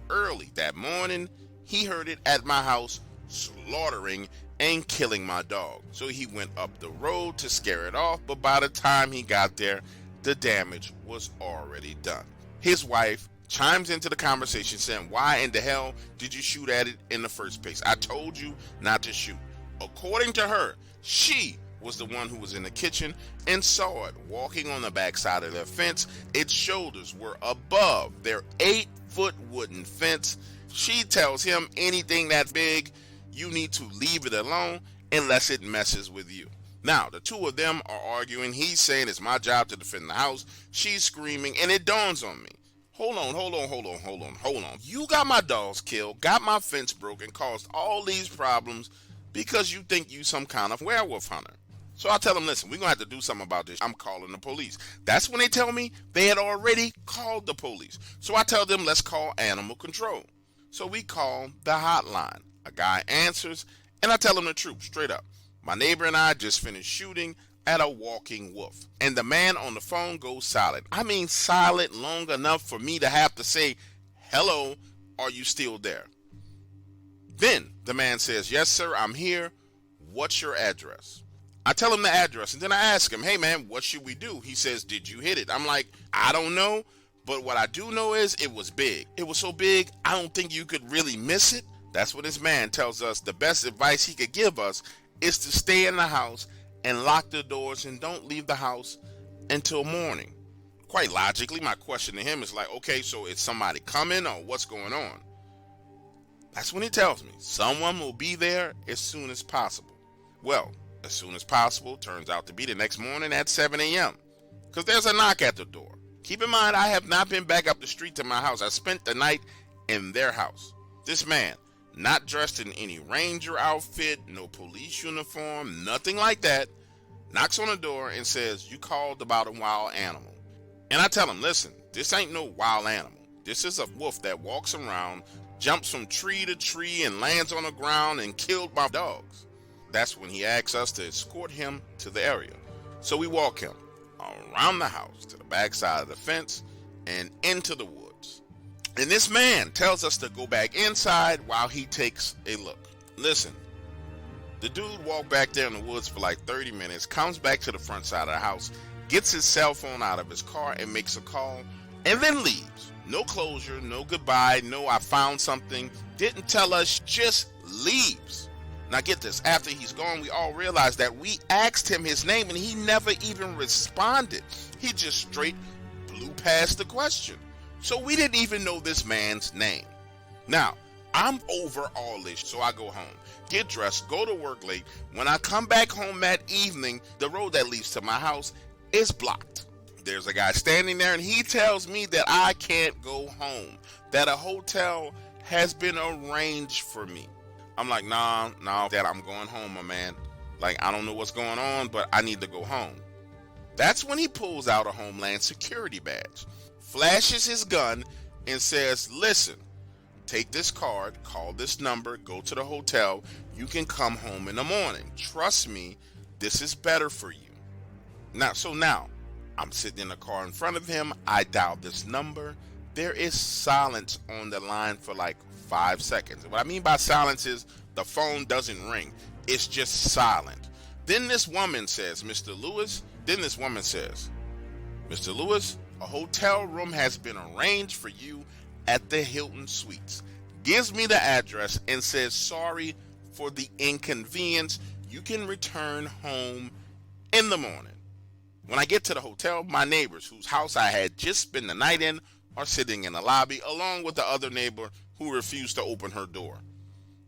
Early that morning, he heard it at my house slaughtering and killing my dog. So he went up the road to scare it off, but by the time he got there, the damage was already done. His wife chimes into the conversation saying, why in the hell did you shoot at it in the first place? I told you not to shoot. According to her, she was the one who was in the kitchen and saw it walking on the backside of their fence. Its shoulders were above their 8-foot wooden fence. She tells him anything that big, you need to leave it alone unless it messes with you. Now, the 2 of them are arguing. He's saying it's my job to defend the house. She's screaming, and it dawns on me. Hold on. You got my dogs killed, got my fence broken, caused all these problems because you think you some kind of werewolf hunter. So I tell them, listen, we're going to have to do something about this. I'm calling the police. That's when they tell me they had already called the police. So I tell them, let's call animal control. So we call the hotline. A guy answers, and I tell him the truth, straight up. My neighbor and I just finished shooting at a walking wolf. And the man on the phone goes silent. I mean silent long enough for me to have to say, hello, are you still there? Then the man says, yes, sir, I'm here. What's your address? I tell him the address, and then I ask him, hey, man, what should we do? He says, did you hit it? I'm like, I don't know, but what I do know is it was big. It was so big, I don't think you could really miss it. That's what this man tells us the best advice he could give us is to stay in the house and lock the doors and don't leave the house until morning. Quite logically, my question to him is like, okay, so is somebody coming or what's going on? That's when he tells me someone will be there as soon as possible. Well, as soon as possible turns out to be the next morning at 7 a.m. because there's a knock at the door. Keep in mind, I have not been back up the street to my house. I spent the night in their house. This man, not dressed in any ranger outfit, no police uniform, nothing like that, knocks on the door and says, you called about a wild animal. And I tell him, listen, this ain't no wild animal. This is a wolf that walks around, jumps from tree to tree and lands on the ground and killed my dogs. That's when he asks us to escort him to the area. So we walk him around the house to the backside of the fence and into the woods. And this man tells us to go back inside while he takes a look. Listen, the dude walked back there in the woods for like 30 minutes, comes back to the front side of the house, gets his cell phone out of his car and makes a call, and then leaves. No closure, no goodbye, no I found something, didn't tell us, just leaves. Now get this, after he's gone, we all realized that we asked him his name and he never even responded. He just straight blew past the question. So we didn't even know this man's name. Now, I'm over all this, so I go home, get dressed, go to work late. When I come back home that evening, the road that leads to my house is blocked. There's a guy standing there and he tells me that I can't go home, that a hotel has been arranged for me. I'm like, nah, Dad, I'm going home, my man. Like, I don't know what's going on, but I need to go home. That's when he pulls out a Homeland Security badge, flashes his gun, and says, listen, take this card, call this number, go to the hotel. You can come home in the morning. Trust me, this is better for you. Now, I'm sitting in the car in front of him. I dial this number. There is silence on the line for like 5 seconds. What I mean by silence is the phone doesn't ring. It's just silent. Then this woman says, Mr. Lewis. Then this woman says, Mr. Lewis, A hotel room has been arranged for you at the Hilton Suites. Gives me the address and says sorry for the inconvenience. You can return home in the morning. When I get to the hotel, my neighbors, whose house I had just spent the night in, are sitting in the lobby along with the other neighbor who refused to open her door.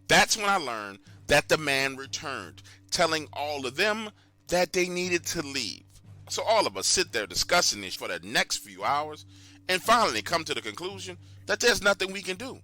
That's when I learned that the man returned, telling all of them that they needed to leave. So all of us sit there discussing this for the next few hours and finally come to the conclusion that there's nothing we can do.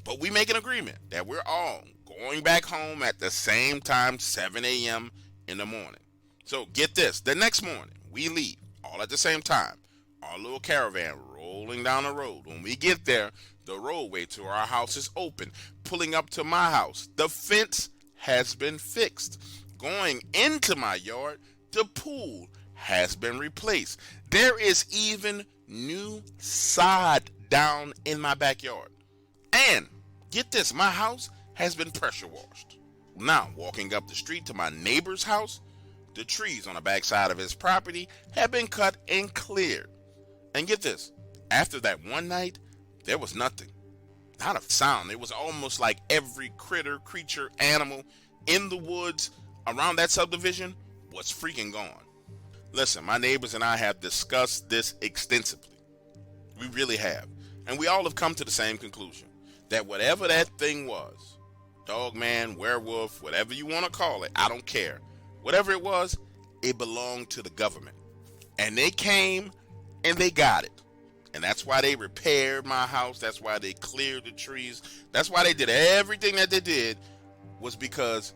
But we make an agreement that we're all going back home at the same time, 7 a.m. in the morning. So get this, the next morning we leave all at the same time. Our little caravan rolling down the road. When we get there, the roadway to our house is open. Pulling up to my house, the fence has been fixed. Going into my yard, the pool has been replaced. There is even new sod down in my backyard. And get this, my house has been pressure washed. Now, walking up the street to my neighbor's house, the trees on the backside of his property have been cut and cleared. And get this, after that one night, there was nothing. Not a sound. It was almost like every critter, creature, animal in the woods around that subdivision was freaking gone. Listen, my neighbors and I have discussed this extensively. We really have. And we all have come to the same conclusion, that whatever that thing was, Dogman, werewolf, whatever you want to call it, I don't care. Whatever it was, it belonged to the government. And they came and they got it. And that's why they repaired my house. That's why they cleared the trees. That's why they did everything that they did, was because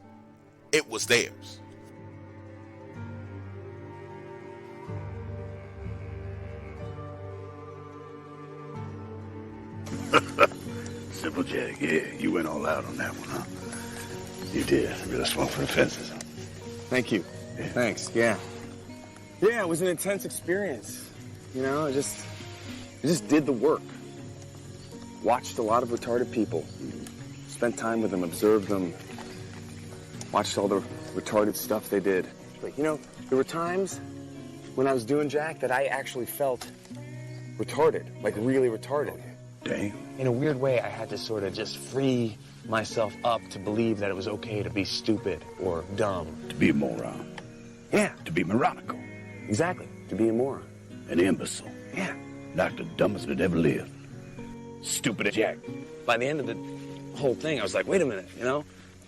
it was theirs. Simple Jack, yeah, you went all out on that one, huh? You did. Really swung for the fences, huh? Thank you. Yeah. Thanks, yeah. Yeah, it was an intense experience. You know, I just did the work. Watched a lot of retarded people. Spent time with them, observed them. Watched all the retarded stuff they did. But, you know, there were times when I was doing Jack that I actually felt retarded, like really retarded. Damn. In a weird way, I had to sort of just free myself up to believe that it was okay to be stupid or dumb. To be a moron. Yeah, To be moronical. exactly. To be a moron. An imbecile. Yeah. Like the dumbest that ever lived. Stupid as Jack. By the end of the whole thing, I was like, wait a minute, you know?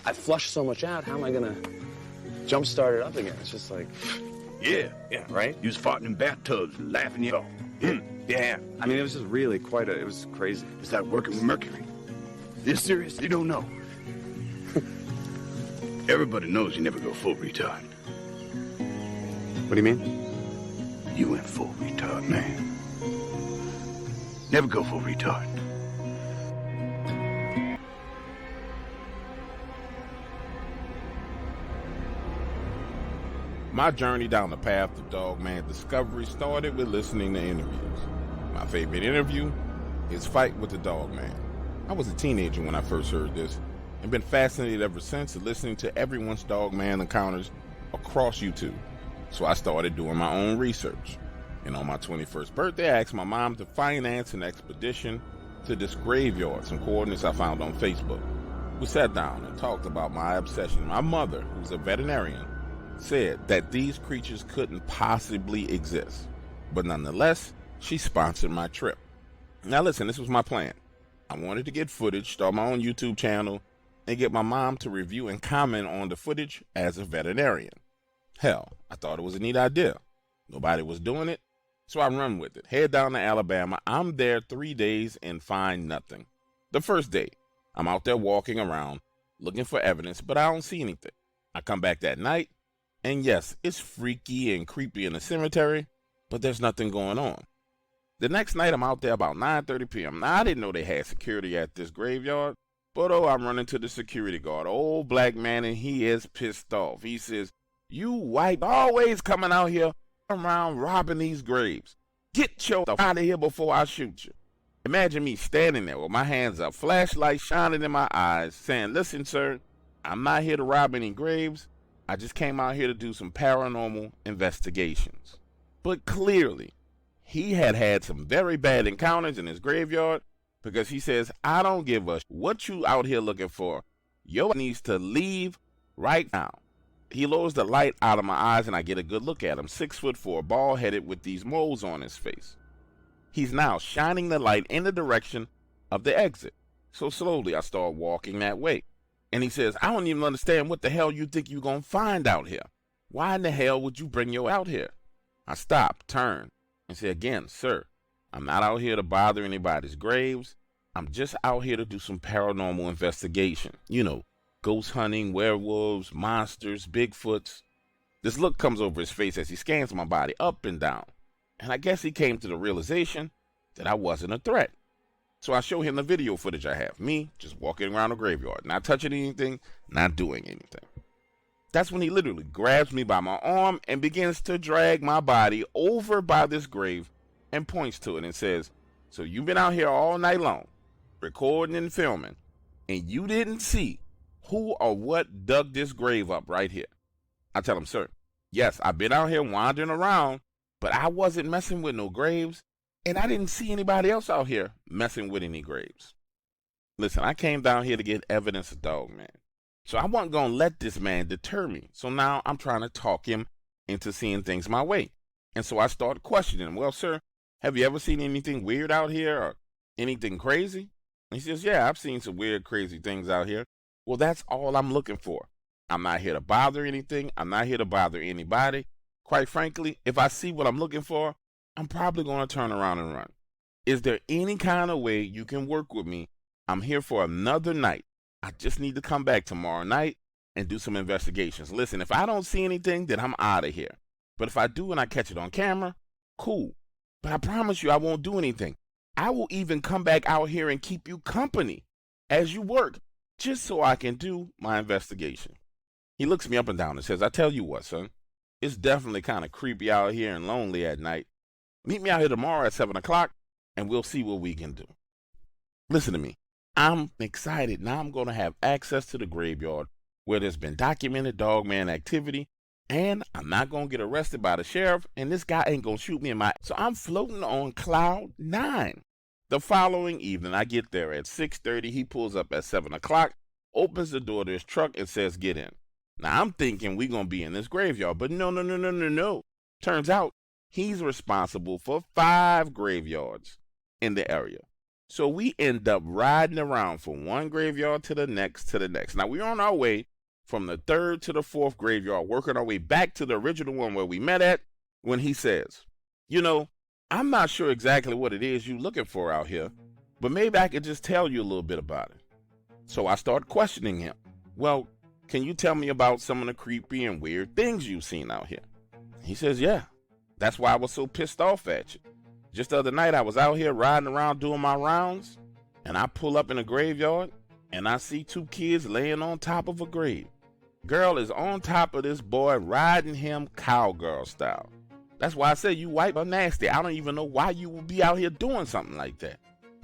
I flushed so much out, how am I gonna jumpstart it up again? It's just like, Yeah. yeah, right? You was farting in bathtubs and laughing you off. Yeah. Yeah. I mean, it was just really it was crazy. It's like working with mercury. This serious? You don't know. Everybody knows you never go full retard. What do you mean? You went full retard, man. Never go full retard. My journey down the path of Dogman discovery started with listening to interviews. My favorite interview is Fight with the Dogman. I was a teenager when I first heard this and been fascinated ever since listening to everyone's Dogman encounters across YouTube. So I started doing my own research. And on my 21st birthday, I asked my mom to finance an expedition to this graveyard, some coordinates I found on Facebook. We sat down and talked about my obsession. My mother, who's a veterinarian, said that these creatures couldn't possibly exist. But nonetheless, she sponsored my trip. Now listen, this was my plan. I wanted to get footage, start my own YouTube channel, and get my mom to review and comment on the footage as a veterinarian. Hell, I thought it was a neat idea. Nobody was doing it, so I run with it. Head down to Alabama. I'm there 3 days and find nothing. The first day, I'm out there walking around, looking for evidence, but I don't see anything. I come back that night, and yes, it's freaky and creepy in the cemetery, but there's nothing going on. The next night, I'm out there about 9:30 p.m. Now, I didn't know they had security at this graveyard, but I'm running to the security guard, old black man, and he is pissed off. He says, "You white always coming out here around robbing these graves. Get your out of here before I shoot you." Imagine me standing there with my hands up, flashlight shining in my eyes, saying, "Listen, sir, I'm not here to rob any graves. I just came out here to do some paranormal investigations." But clearly, he had some very bad encounters in his graveyard because he says, I don't give a what you out here looking for. Yo needs to leave right now. He lowers the light out of my eyes and I get a good look at him. 6'4", bald-headed with these moles on his face. He's now shining the light in the direction of the exit. So slowly I start walking that way. And he says, I don't even understand what the hell you think you're going to find out here. Why in the hell would you bring you out here? I stop, turn, and say again, sir, I'm not out here to bother anybody's graves. I'm just out here to do some paranormal investigation. You know, ghost hunting, werewolves, monsters, bigfoots. This look comes over his face as he scans my body up and down. And I guess he came to the realization that I wasn't a threat. So I show him the video footage I have. Me just walking around the graveyard, not touching anything, not doing anything. That's when he literally grabs me by my arm and begins to drag my body over by this grave and points to it and says, so you've been out here all night long, recording and filming, and you didn't see who or what dug this grave up right here. I tell him, sir, yes, I've been out here wandering around, but I wasn't messing with no graves, and I didn't see anybody else out here messing with any graves. Listen, I came down here to get evidence of Dogman. So I wasn't going to let this man deter me. So now I'm trying to talk him into seeing things my way. And so I started questioning him. Well, sir, have you ever seen anything weird out here or anything crazy? And he says, yeah, I've seen some weird, crazy things out here. Well, that's all I'm looking for. I'm not here to bother anything. I'm not here to bother anybody. Quite frankly, if I see what I'm looking for, I'm probably going to turn around and run. Is there any kind of way you can work with me? I'm here for another night. I just need to come back tomorrow night and do some investigations. Listen, if I don't see anything, then I'm out of here. But if I do and I catch it on camera, cool. But I promise you I won't do anything. I will even come back out here and keep you company as you work, just so I can do my investigation. He looks me up and down and says, I tell you what, son, it's definitely kind of creepy out here and lonely at night. Meet me out here tomorrow at 7 o'clock and we'll see what we can do. Listen to me. I'm excited. Now I'm going to have access to the graveyard where there's been documented Dogman activity, and I'm not going to get arrested by the sheriff, and this guy ain't going to shoot me in my... So I'm floating on cloud 9. The following evening, I get there at 6:30. He pulls up at 7 o'clock, opens the door to his truck, and says, get in. Now I'm thinking we're going to be in this graveyard, but no. Turns out he's responsible for 5 graveyards in the area. So we end up riding around from one graveyard to the next. Now we're on our way from the 3rd to the 4th graveyard, working our way back to the original one where we met at, when he says, you know, I'm not sure exactly what it is you're looking for out here, but maybe I could just tell you a little bit about it. So I start questioning him. Well, can you tell me about some of the creepy and weird things you've seen out here? He says, yeah, that's why I was so pissed off at you. Just the other night, I was out here riding around doing my rounds, and I pull up in a graveyard, and I see 2 kids laying on top of a grave. Girl is on top of this boy, riding him cowgirl style. That's why I say you white are nasty. I don't even know why you would be out here doing something like that.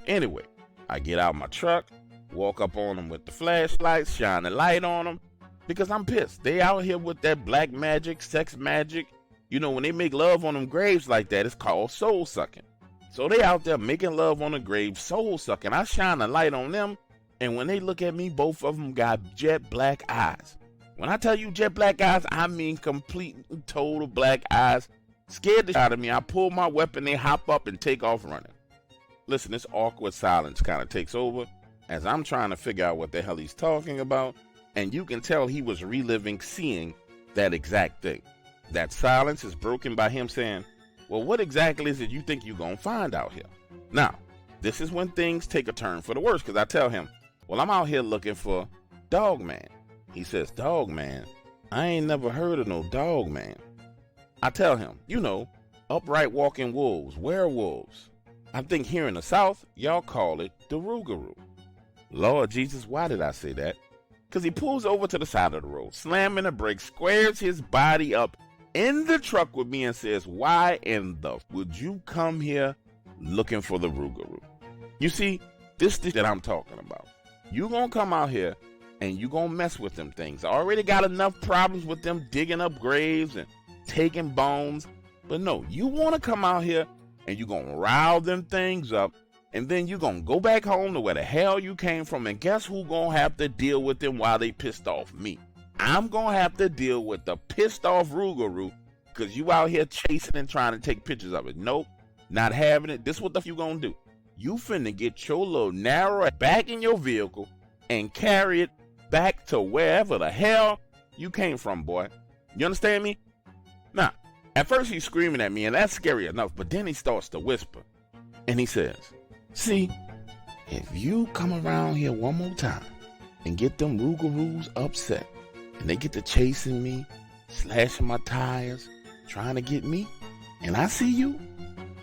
Anyway, I get out my truck, walk up on them with the flashlights, shine the light on them, because I'm pissed. They out here with that black magic, sex magic. You know, when they make love on them graves like that, it's called soul sucking. So they out there making love on the grave, soul sucking. I shine a light on them, and when they look at me, both of them got jet black eyes. When I tell you jet black eyes, I mean complete and total black eyes. Scared the shit out of me. I pull my weapon, they hop up and take off running. Listen, this awkward silence kind of takes over as I'm trying to figure out what the hell he's talking about, and you can tell he was reliving seeing that exact thing. That silence is broken by him saying, well, what exactly is it you think you're going to find out here? Now, this is when things take a turn for the worse, because I tell him, well, I'm out here looking for Dogman. He says, Dogman? I ain't never heard of no Dogman. I tell him, you know, upright walking wolves, werewolves. I think here in the South, y'all call it the rougarou. Lord Jesus, why did I say that? Because he pulls over to the side of the road, slamming the brakes, squares his body up in the truck with me and says, why in the would you come here looking for the rougarou? You see, this is that I'm talking about. You gonna come out here and you gonna mess with them things. I already got enough problems with them digging up graves and taking bones. But no, you wanna come out here and you're going to rile them things up, and then you're going to go back home to where the hell you came from, and guess who going to have to deal with them while they pissed off? Me. I'm going to have to deal with the pissed off rougarou because you out here chasing and trying to take pictures of it. Nope, not having it. This what the f you going to do. You finna get your little narrow back in your vehicle and carry it back to wherever the hell you came from, boy. You understand me? Now, at first he's screaming at me, and that's scary enough, but then he starts to whisper. And he says, see, if you come around here one more time and get them rougarous upset, and they get to chasing me, slashing my tires, trying to get me, and I see you,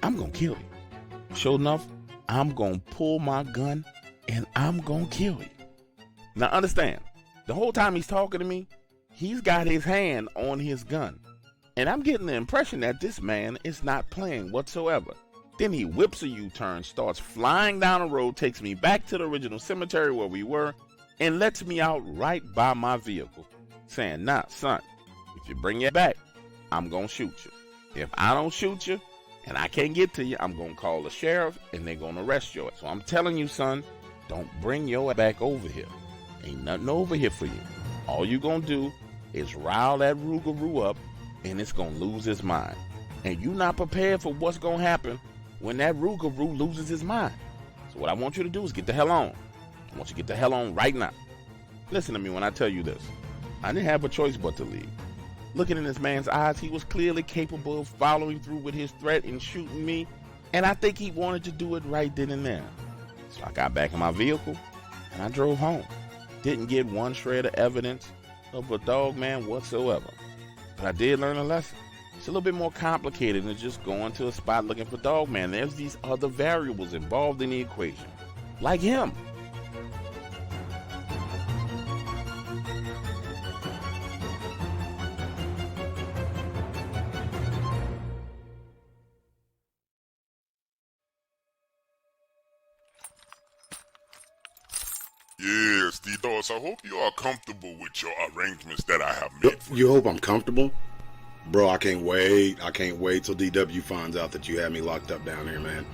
I'm gonna kill you. Sure enough, I'm gonna pull my gun, and I'm gonna kill you. Now understand, the whole time he's talking to me, he's got his hand on his gun. And I'm getting the impression that this man is not playing whatsoever. Then he whips a U-turn, starts flying down the road, takes me back to the original cemetery where we were, and lets me out right by my vehicle, saying, nah, son, if you bring it back, I'm gonna shoot you. If I don't shoot you, and I can't get to you, I'm gonna call the sheriff, and they're gonna arrest you. So I'm telling you, son, don't bring your back over here. Ain't nothing over here for you. All you gonna do is rile that rougarou up, and it's gonna lose his mind. And you not prepared for what's gonna happen when that rougarou loses his mind. So what I want you to do is get the hell on. I want you to get the hell on right now. Listen to me when I tell you this. I didn't have a choice but to leave. Looking in this man's eyes, he was clearly capable of following through with his threat and shooting me, and I think he wanted to do it right then and there. So I got back in my vehicle, and I drove home. Didn't get one shred of evidence of a dogman whatsoever. But I did learn a lesson. It's a little bit more complicated than just going to a spot looking for dogman. There's these other variables involved in the equation, like him. Yes, D-Doss, I hope you are comfortable with your arrangements that I have made for you. You hope I'm comfortable? Bro, I can't wait. I can't wait till DW finds out that you had me locked up down here, man.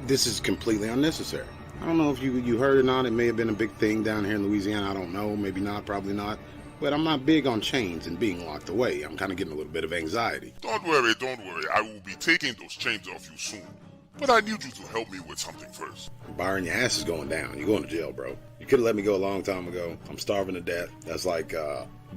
This is completely unnecessary. I don't know if you heard or not. It may have been a big thing down here in Louisiana. I don't know. Maybe not. Probably not. But I'm not big on chains and being locked away. I'm kind of getting a little bit of anxiety. Don't worry. I will be taking those chains off you soon. But I need you to help me with something first. Byron, your ass is going down. You're going to jail, bro. You could have let me go a long time ago. I'm starving to death. That's like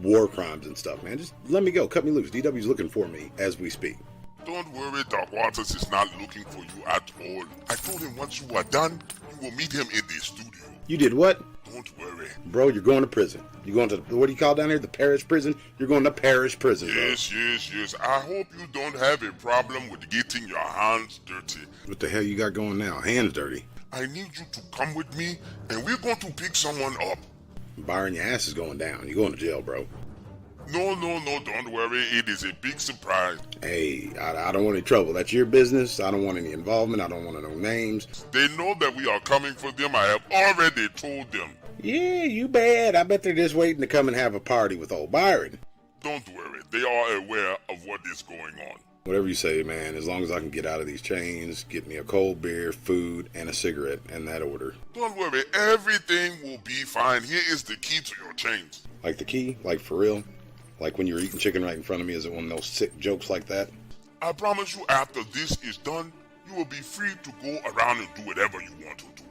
war crimes and stuff, man. Just let me go. Cut me loose. DW's looking for me as we speak. Don't worry, Doc Waters is not looking for you at all. I told him once you are done, you will meet him in the studio. You did what? Don't worry. Bro, you're going to prison. You're going to, what do you call down here? The parish prison? You're going to parish prison, bro. Yes. I hope you don't have a problem with getting your hands dirty. What the hell you got going now? Hands dirty? I need you to come with me, and we're going to pick someone up. Byron, your ass is going down. You're going to jail, bro. No, don't worry. It is a big surprise. Hey, I don't want any trouble. That's your business. I don't want any involvement. I don't want to know names. They know that we are coming for them. I have already told them. Yeah, you bad. I bet they're just waiting to come and have a party with old Byron. Don't worry. They are aware of what is going on. Whatever you say, man. As long as I can get out of these chains, get me a cold beer, food, and a cigarette in that order. Don't worry. Everything will be fine. Here is the key to your chains. Like the key? Like for real? Like when you were eating chicken right in front of me? Is it one of those sick jokes like that? I promise you, after this is done, you will be free to go around and do whatever you want to do.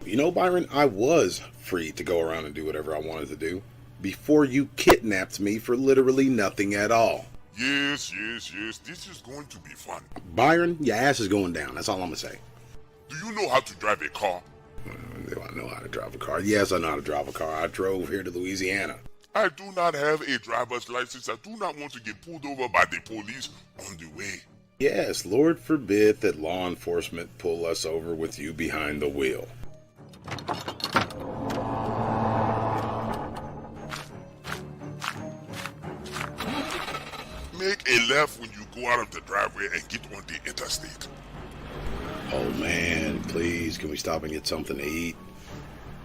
You know, Byron, I was free to go around and do whatever I wanted to do before you kidnapped me for literally nothing at all. Yes. This is going to be fun. Byron, your ass is going down. That's all I'm going to say. Do you know how to drive a car? Do I know how to drive a car? Yes, I know how to drive a car. I drove here to Louisiana. I do not have a driver's license. I do not want to get pulled over by the police on the way. Yes, Lord forbid that law enforcement pull us over with you behind the wheel. Make a left when you go out of the driveway and get on the interstate. Oh man, please, can we stop and get something to eat?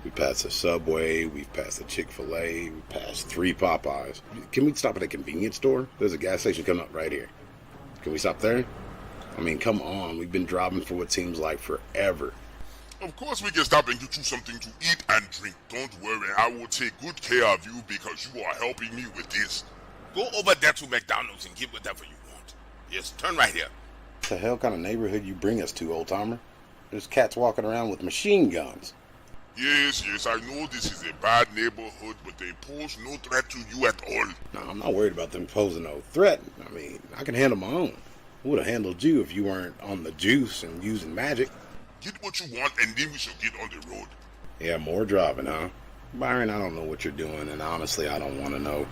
We passed the Subway, we've passed the Chick-fil-A, we passed 3 Popeyes. Can we stop at a convenience store? There's a gas station coming up right here. Can we stop there? I mean, come on. We've been driving for what seems like forever. Of course we can stop and get you something to eat and drink. Don't worry, I will take good care of you because you are helping me with this. Go over there to McDonald's and get whatever you want. Yes, turn right here. What the hell kind of neighborhood you bring us to, old-timer? There's cats walking around with machine guns. Yes, I know this is a bad neighborhood, but they pose no threat to you at all. No, I'm not worried about them posing no threat. I mean, I can handle my own. I would have handled you if you weren't on the juice and using magic. Get what you want and then we shall get on the road. Yeah, more driving, huh? Byron, I don't know what you're doing, and honestly, I don't want to know.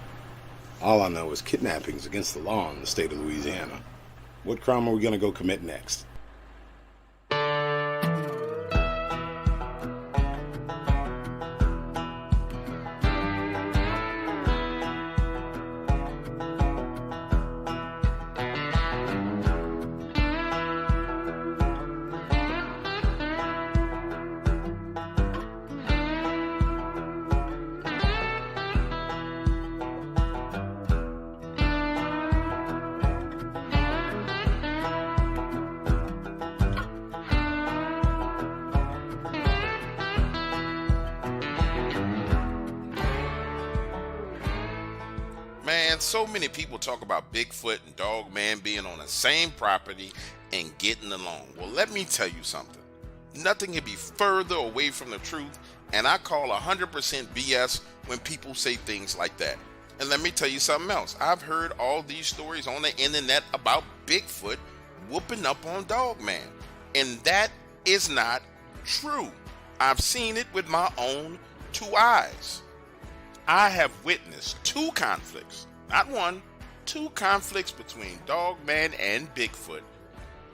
All I know is kidnapping's against the law in the state of Louisiana. What crime are we going to go commit next? Man, so many people talk about Bigfoot and Dogman being on the same property and getting along. Well, let me tell you something. Nothing can be further away from the truth, and I call 100% BS when people say things like that. And let me tell you something else. I've heard all these stories on the internet about Bigfoot whooping up on Dogman, and that is not true. I've seen it with my own two eyes. I have witnessed two conflicts, not one, two conflicts between Dogman and Bigfoot.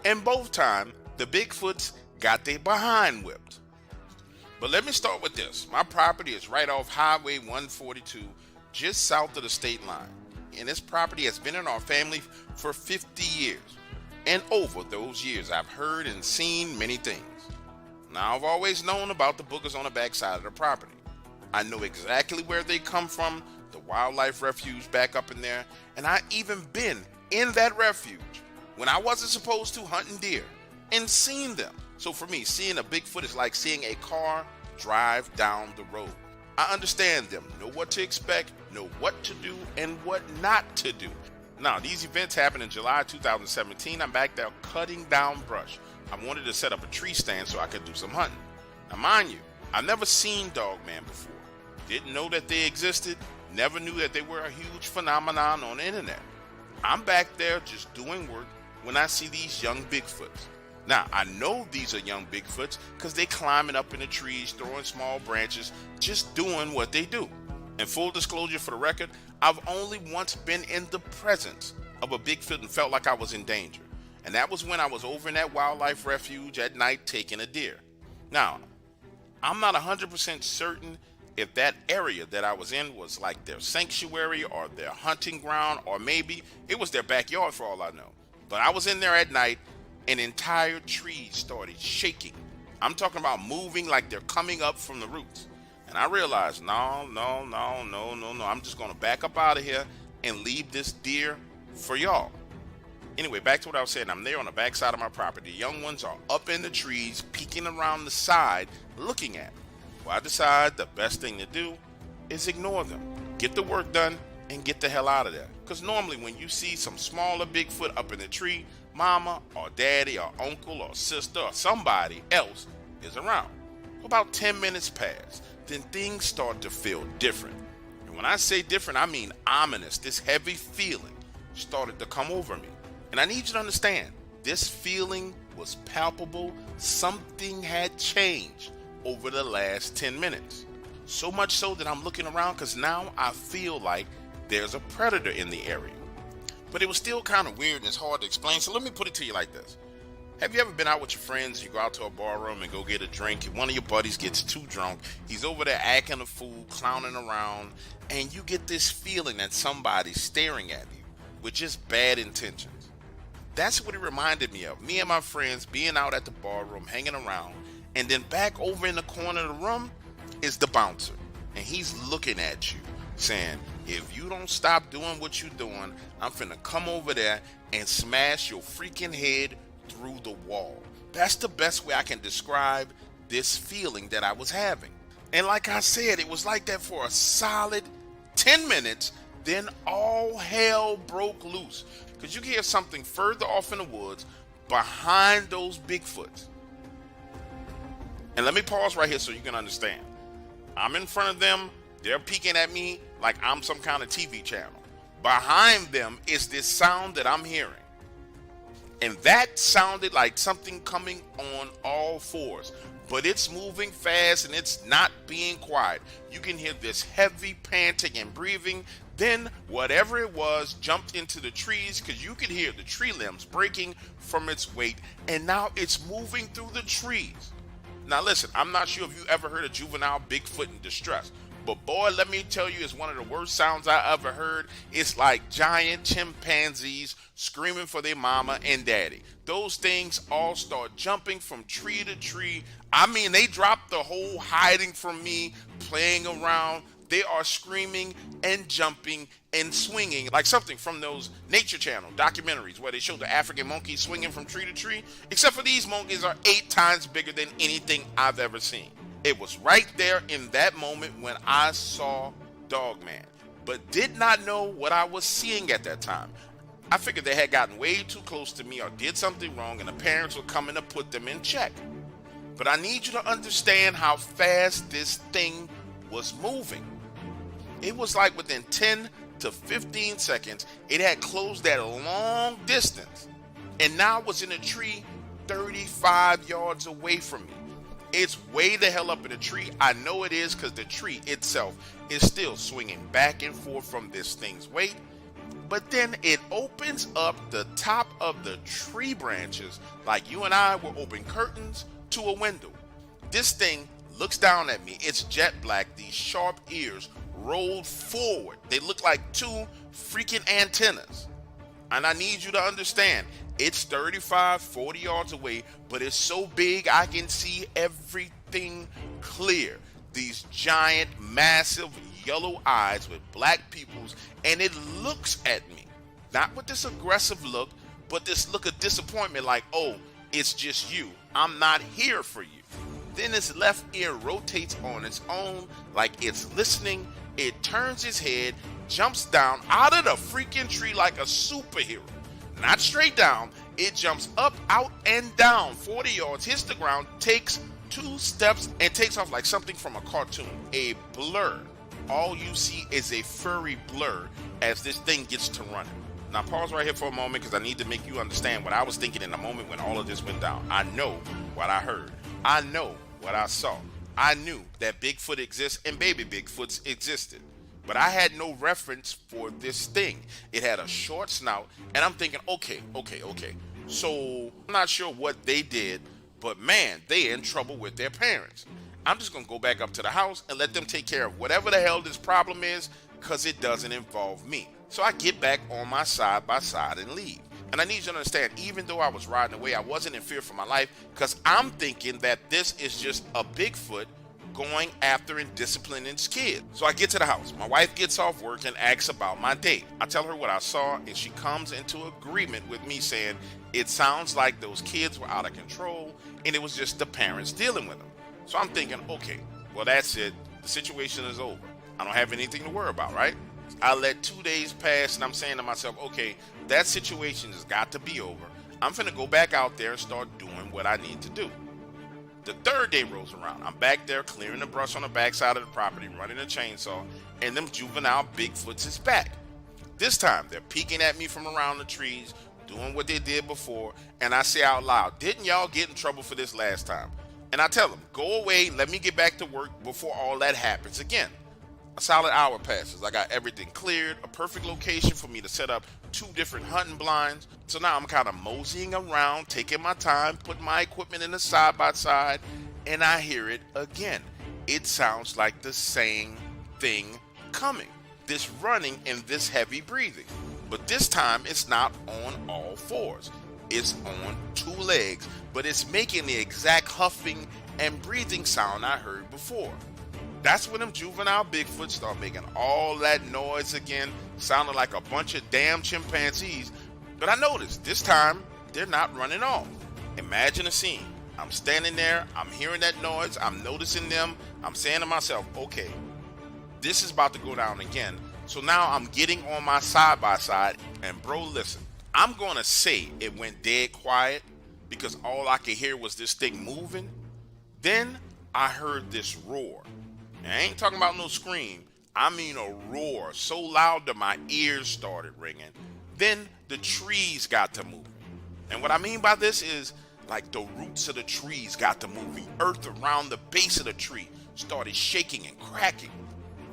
And both times, the Bigfoots got their behind whipped. But let me start with this. My property is right off Highway 142, just south of the state line. And this property has been in our family for 50 years. And over those years, I've heard and seen many things. Now, I've always known about the boogers on the backside of the property. I know exactly where they come from, the wildlife refuge back up in there, and I even been in that refuge when I wasn't supposed to hunting deer and seen them. So for me, seeing a Bigfoot is like seeing a car drive down the road. I understand them, know what to expect, know what to do and what not to do. Now, these events happened in July 2017. I'm back there cutting down brush. I wanted to set up a tree stand so I could do some hunting. Now, mind you, I've never seen Dogman before. Didn't know that they existed, never knew that they were a huge phenomenon on the internet. I'm back there just doing work when I see these young Bigfoots. Now, I know these are young Bigfoots because they climbing up in the trees, throwing small branches, just doing what they do. And full disclosure for the record, I've only once been in the presence of a Bigfoot and felt like I was in danger. And that was when I was over in that wildlife refuge at night taking a deer. Now, I'm not 100% certain if that area that I was in was like their sanctuary or their hunting ground, or maybe it was their backyard for all I know. But I was in there at night and entire trees started shaking. I'm talking about moving like they're coming up from the roots. And I realized, no. I'm just going to back up out of here and leave this deer for y'all. Anyway, back to what I was saying. I'm there on the backside of my property. The young ones are up in the trees, peeking around the side, looking at me. Well, I decide the best thing to do is ignore them. Get the work done and get the hell out of there. Because normally when you see some smaller Bigfoot up in the tree, mama or daddy or uncle or sister or somebody else is around. About 10 minutes pass. Then things start to feel different. And when I say different, I mean ominous. This heavy feeling started to come over me. And I need you to understand, this feeling was palpable. Something had changed over the last 10 minutes. So much so that I'm looking around because now I feel like there's a predator in the area. But it was still kind of weird and it's hard to explain. So let me put it to you like this. Have you ever been out with your friends, you go out to a bar room and go get a drink, one of your buddies gets too drunk, he's over there acting a fool, clowning around, and you get this feeling that somebody's staring at you with just bad intentions? That's what it reminded me of. Me and my friends being out at the bar room, hanging around, and then back over in the corner of the room is the bouncer. And he's looking at you saying, if you don't stop doing what you're doing, I'm finna come over there and smash your freaking head through the wall. That's the best way I can describe this feeling that I was having. And like I said, it was like that for a solid 10 minutes. Then all hell broke loose. Because you can hear something further off in the woods behind those Bigfoots. And let me pause right here so you can understand. I'm in front of them. They're peeking at me like I'm some kind of TV channel. Behind them is this sound that I'm hearing. And that sounded like something coming on all fours. But it's moving fast and it's not being quiet. You can hear this heavy panting and breathing. Then whatever it was jumped into the trees because you could hear the tree limbs breaking from its weight. And now it's moving through the trees. Now listen, I'm not sure if you ever heard a juvenile Bigfoot in distress. But boy, let me tell you, it's one of the worst sounds I ever heard. It's like giant chimpanzees screaming for their mama and daddy. Those things all start jumping from tree to tree. I mean, they dropped the whole hiding from me, playing around. They are screaming and jumping and swinging like something from those Nature Channel documentaries where they show the African monkeys swinging from tree to tree. Except for these monkeys are 8 times bigger than anything I've ever seen. It was right there in that moment when I saw Dogman, but did not know what I was seeing at that time. I figured they had gotten way too close to me or did something wrong and the parents were coming to put them in check. But I need you to understand how fast this thing was moving. It was like within 10 to 15 seconds, it had closed that long distance and now was in a tree 35 yards away from me. It's way the hell up in the tree. I know it is because the tree itself is still swinging back and forth from this thing's weight. But then it opens up the top of the tree branches like you and I were open curtains to a window. This thing looks down at me. It's jet black. These sharp ears rolled forward. They look like 2 freaking antennas. And I need you to understand, it's 35, 40 yards away, but it's so big I can see everything clear. These giant, massive yellow eyes with black pupils, and it looks at me. Not with this aggressive look, but this look of disappointment like, oh, it's just you. I'm not here for you. Then its left ear rotates on its own like it's listening. It turns its head, jumps down out of the freaking tree like a superhero. Not straight down, it jumps up, out, and down 40 yards, hits the ground, takes 2 steps, and takes off like something from a cartoon. A blur. All you see is a furry blur as this thing gets to running. Now pause right here for a moment because I need to make you understand what I was thinking in the moment when all of this went down. I know what I heard. I know what I saw. I knew that Bigfoot exists and baby Bigfoots existed. But I had no reference for this thing. It had a short snout, and I'm thinking, okay. So I'm not sure what they did, but man, they in trouble with their parents. I'm just gonna go back up to the house and let them take care of whatever the hell this problem is, because it doesn't involve me. So I get back on my side by side and leave. And I need you to understand, even though I was riding away, I wasn't in fear for my life, because I'm thinking that this is just a Bigfoot going after and disciplining his kid. So I get to the house. My wife gets off work and asks about my date. I tell her what I saw, and she comes into agreement with me saying it sounds like those kids were out of control and it was just the parents dealing with them. So I'm thinking, okay, well that's it. The situation is over. I don't have anything to worry about, right? I let 2 days pass and I'm saying to myself, okay, that situation has got to be over. I'm finna go back out there and start doing what I need to do. The 3rd day rolls around. I'm back there clearing the brush on the backside of the property, running a chainsaw, and them juvenile Bigfoots is back. This time, they're peeking at me from around the trees, doing what they did before, and I say out loud, didn't y'all get in trouble for this last time? And I tell them, go away, let me get back to work before all that happens again. A solid hour passes. I got everything cleared, a perfect location for me to set up 2 different hunting blinds. So now I'm kind of moseying around, taking my time, putting my equipment in the side by side, and I hear it again. It sounds like the same thing coming. This running and this heavy breathing. But this time it's not on all 4s. It's on 2 legs, but it's making the exact huffing and breathing sound I heard before. That's when them juvenile Bigfoots start making all that noise again, sounding like a bunch of damn chimpanzees. But I noticed this time they're not running off. Imagine a scene. I'm standing there, I'm hearing that noise, I'm noticing them, I'm saying to myself, okay, this is about to go down again. So now I'm getting on my side-by-side, and bro, listen, I'm gonna say it went dead quiet because all I could hear was this thing moving. Then I heard this roar. And I ain't talking about no scream. I mean a roar so loud that my ears started ringing. Then the trees got to moving. And what I mean by this is like the roots of the trees got to move. The earth around the base of the tree started shaking and cracking.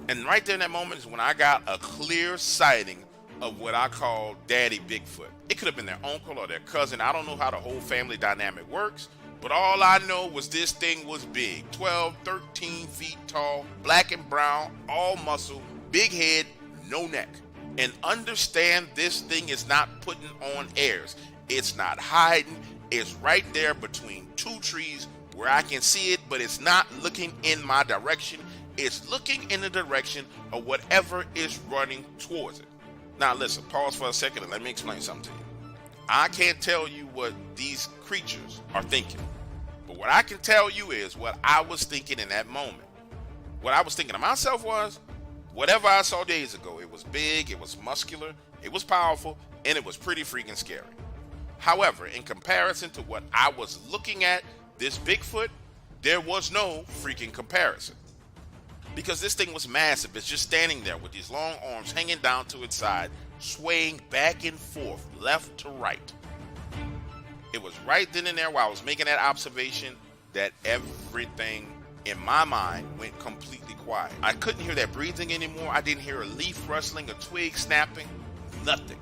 And right there in that moment is when I got a clear sighting of what I call Daddy Bigfoot. It could have been their uncle or their cousin. I don't know how the whole family dynamic works, but all I know was this thing was big, 12, 13 feet tall, black and brown, all muscle, big head, no neck. And understand, this thing is not putting on airs. It's not hiding. It's right there between two trees where I can see it, but it's not looking in my direction. It's looking in the direction of whatever is running towards it. Now listen, pause for a second and let me explain something to you. I can't tell you what these creatures are thinking, but what I can tell you is what I was thinking in that moment. What I was thinking to myself was, whatever I saw days ago, it was big, it was muscular, it was powerful, and it was pretty freaking scary. However, in comparison to what I was looking at, this Bigfoot, there was no freaking comparison. Because this thing was massive. It's just standing there with these long arms hanging down to its side, swaying back and forth, left to right. It was right then and there while I was making that observation that everything in my mind went completely quiet. I couldn't hear that breathing anymore. I didn't hear a leaf rustling, a twig snapping, nothing.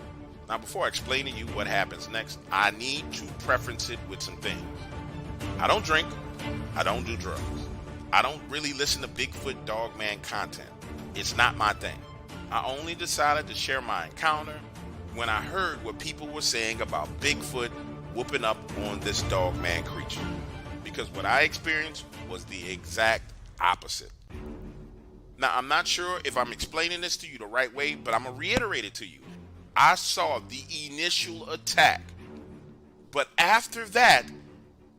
Now, before I explain to you what happens next, I need to preference it with some things. I don't drink. I don't do drugs. I don't really listen to Bigfoot Dogman content. It's not my thing. I only decided to share my encounter when I heard what people were saying about Bigfoot whooping up on this Dogman creature. Because what I experienced was the exact opposite. Now, I'm not sure if I'm explaining this to you the right way, but I'm going to reiterate it to you. I saw the initial attack, but after that,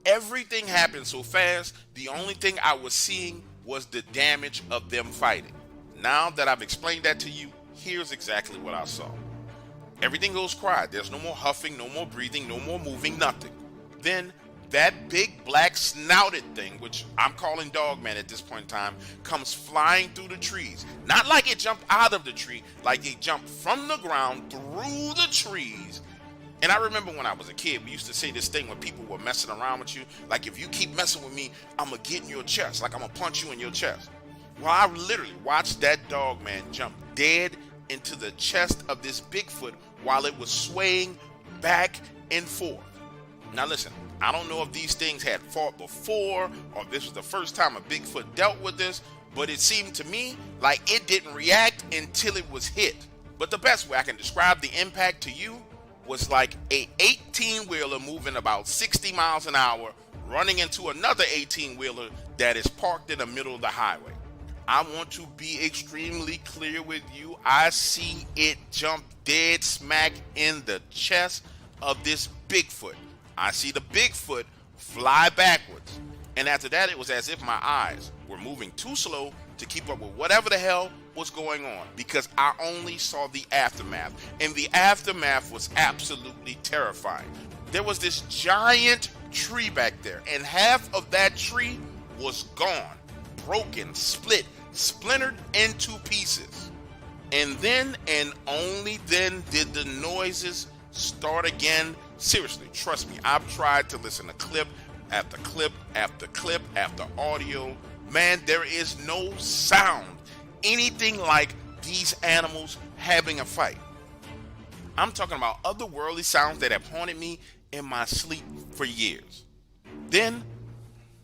everything happened so fast, the only thing I was seeing was the damage of them fighting. Now that I've explained that to you, here's exactly what I saw. Everything goes quiet. There's no more huffing, no more breathing, no more moving, nothing. Then that big black snouted thing, which I'm calling Dogman at this point in time, comes flying through the trees. Not like it jumped out of the tree, like it jumped from the ground through the trees. And I remember when I was a kid, we used to say this thing when people were messing around with you, like, if you keep messing with me, I'm going to get in your chest, like I'm going to punch you in your chest. Well, I literally watched that Dogman jump dead into the chest of this Bigfoot while it was swaying back and forth. Now listen, I don't know if these things had fought before or if this was the first time a Bigfoot dealt with this, but it seemed to me like it didn't react until it was hit. But the best way I can describe the impact to you was like a 18-wheeler moving about 60 miles an hour running into another 18-wheeler that is parked in the middle of the highway. I want to be extremely clear with you. I see it jump dead smack in the chest of this Bigfoot. I see the Bigfoot fly backwards. And after that, it was as if my eyes were moving too slow to keep up with whatever the hell was going on, because I only saw the aftermath, and the aftermath was absolutely terrifying. There was this giant tree back there, and half of that tree was gone, broken, split, splintered into pieces. And then, and only then, did the noises start again. Seriously, trust me, I've tried to listen to clip after clip after clip after audio. Man, there is no sound anything like these animals having a fight. I'm talking about otherworldly sounds that have haunted me in my sleep for years. Then,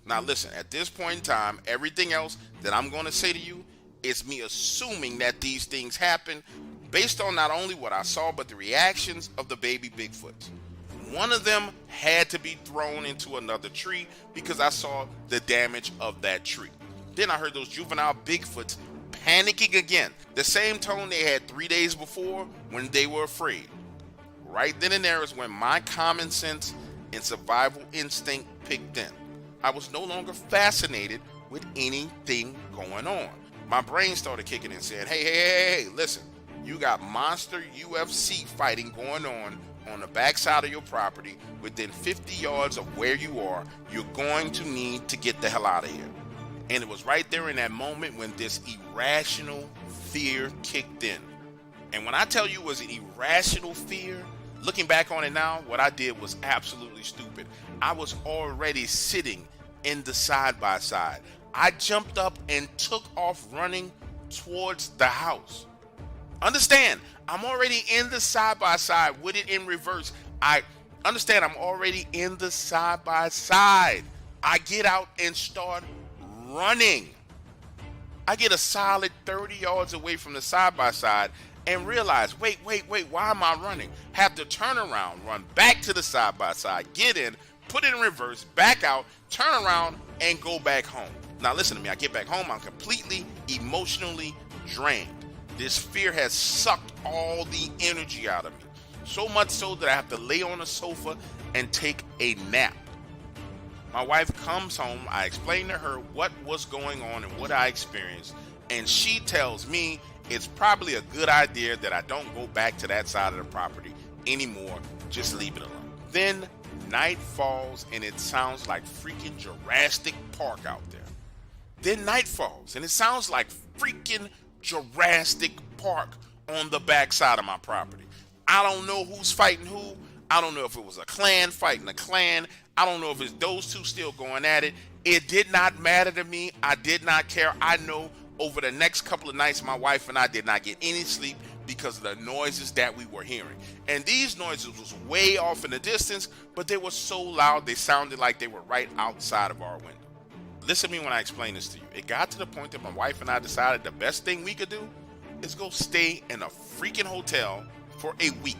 now listen, at this point in time, everything else that I'm going to say to you is me assuming that these things happen based on not only what I saw, but the reactions of the baby Bigfoots. One of them had to be thrown into another tree because I saw the damage of that tree. Then I heard those juvenile Bigfoots panicking again, the same tone they had 3 days before when they were afraid. Right then and there is when my common sense and survival instinct kicked in. I was no longer fascinated with anything going on. My brain started kicking in saying, hey, listen, you got monster UFC fighting going on the backside of your property within 50 yards of where you are. You're going to need to get the hell out of here. And it was right there in that moment when this irrational fear kicked in. And when I tell you it was an irrational fear, looking back on it now, what I did was absolutely stupid. I was already sitting in the side-by-side. I jumped up and took off running towards the house. Understand, I'm already in the side-by-side with it in reverse. I understand I'm already in the side-by-side. I get out and start running. I get a solid 30 yards away from the side-by-side and realize, wait, why am I running? Have to turn around, run back to the side-by-side, get in, put it in reverse, back out, turn around, and go back home. Now listen to me, I get back home, I'm completely emotionally drained. This fear has sucked all the energy out of me. So much so that I have to lay on a sofa and take a nap. My wife comes home, I explain to her what was going on and what I experienced, and she tells me it's probably a good idea that I don't go back to that side of the property anymore. Just leave it alone. Then night falls and it sounds like freaking Jurassic Park out there. Then night falls and it sounds like freaking Jurassic Park on the backside of my property. I don't know who's fighting who. I don't know if it was a clan fighting a clan. I don't know if it's those two still going at it. It did not matter to me. I did not care. I know over the next couple of nights, my wife and I did not get any sleep because of the noises that we were hearing. And these noises was way off in the distance, but they were so loud, they sounded like they were right outside of our window. Listen to me when I explain this to you. It got to the point that my wife and I decided the best thing we could do is go stay in a freaking hotel for a week.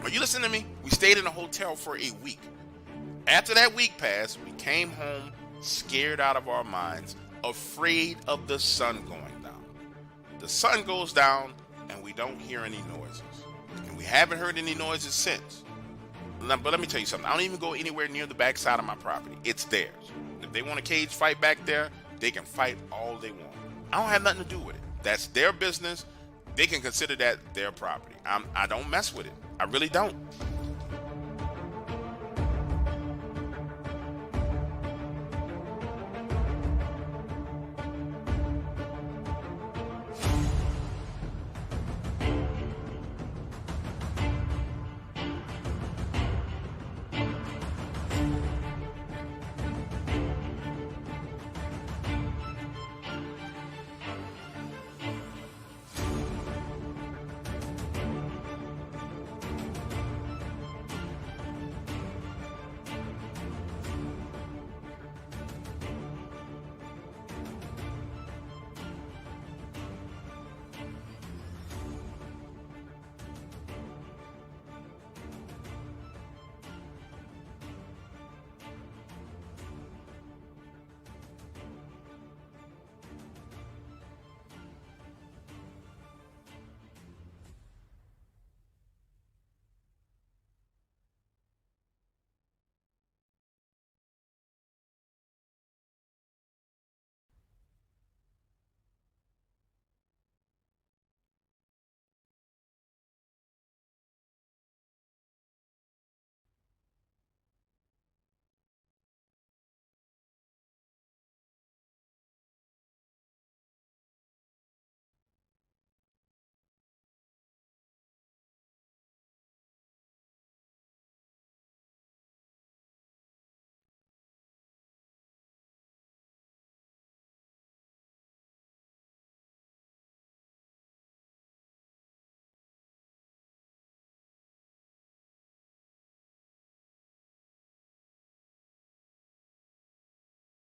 Are you listening to me? We stayed in a hotel for a week. After that week passed, we came home scared out of our minds, afraid of the sun going down. The sun goes down and we don't hear any noises. And we haven't heard any noises since. But let me tell you something. I don't even go anywhere near the backside of my property. It's theirs. If they want a cage fight back there, they can fight all they want. I don't have nothing to do with it. That's their business. They can consider that their property. I don't mess with it. I really don't.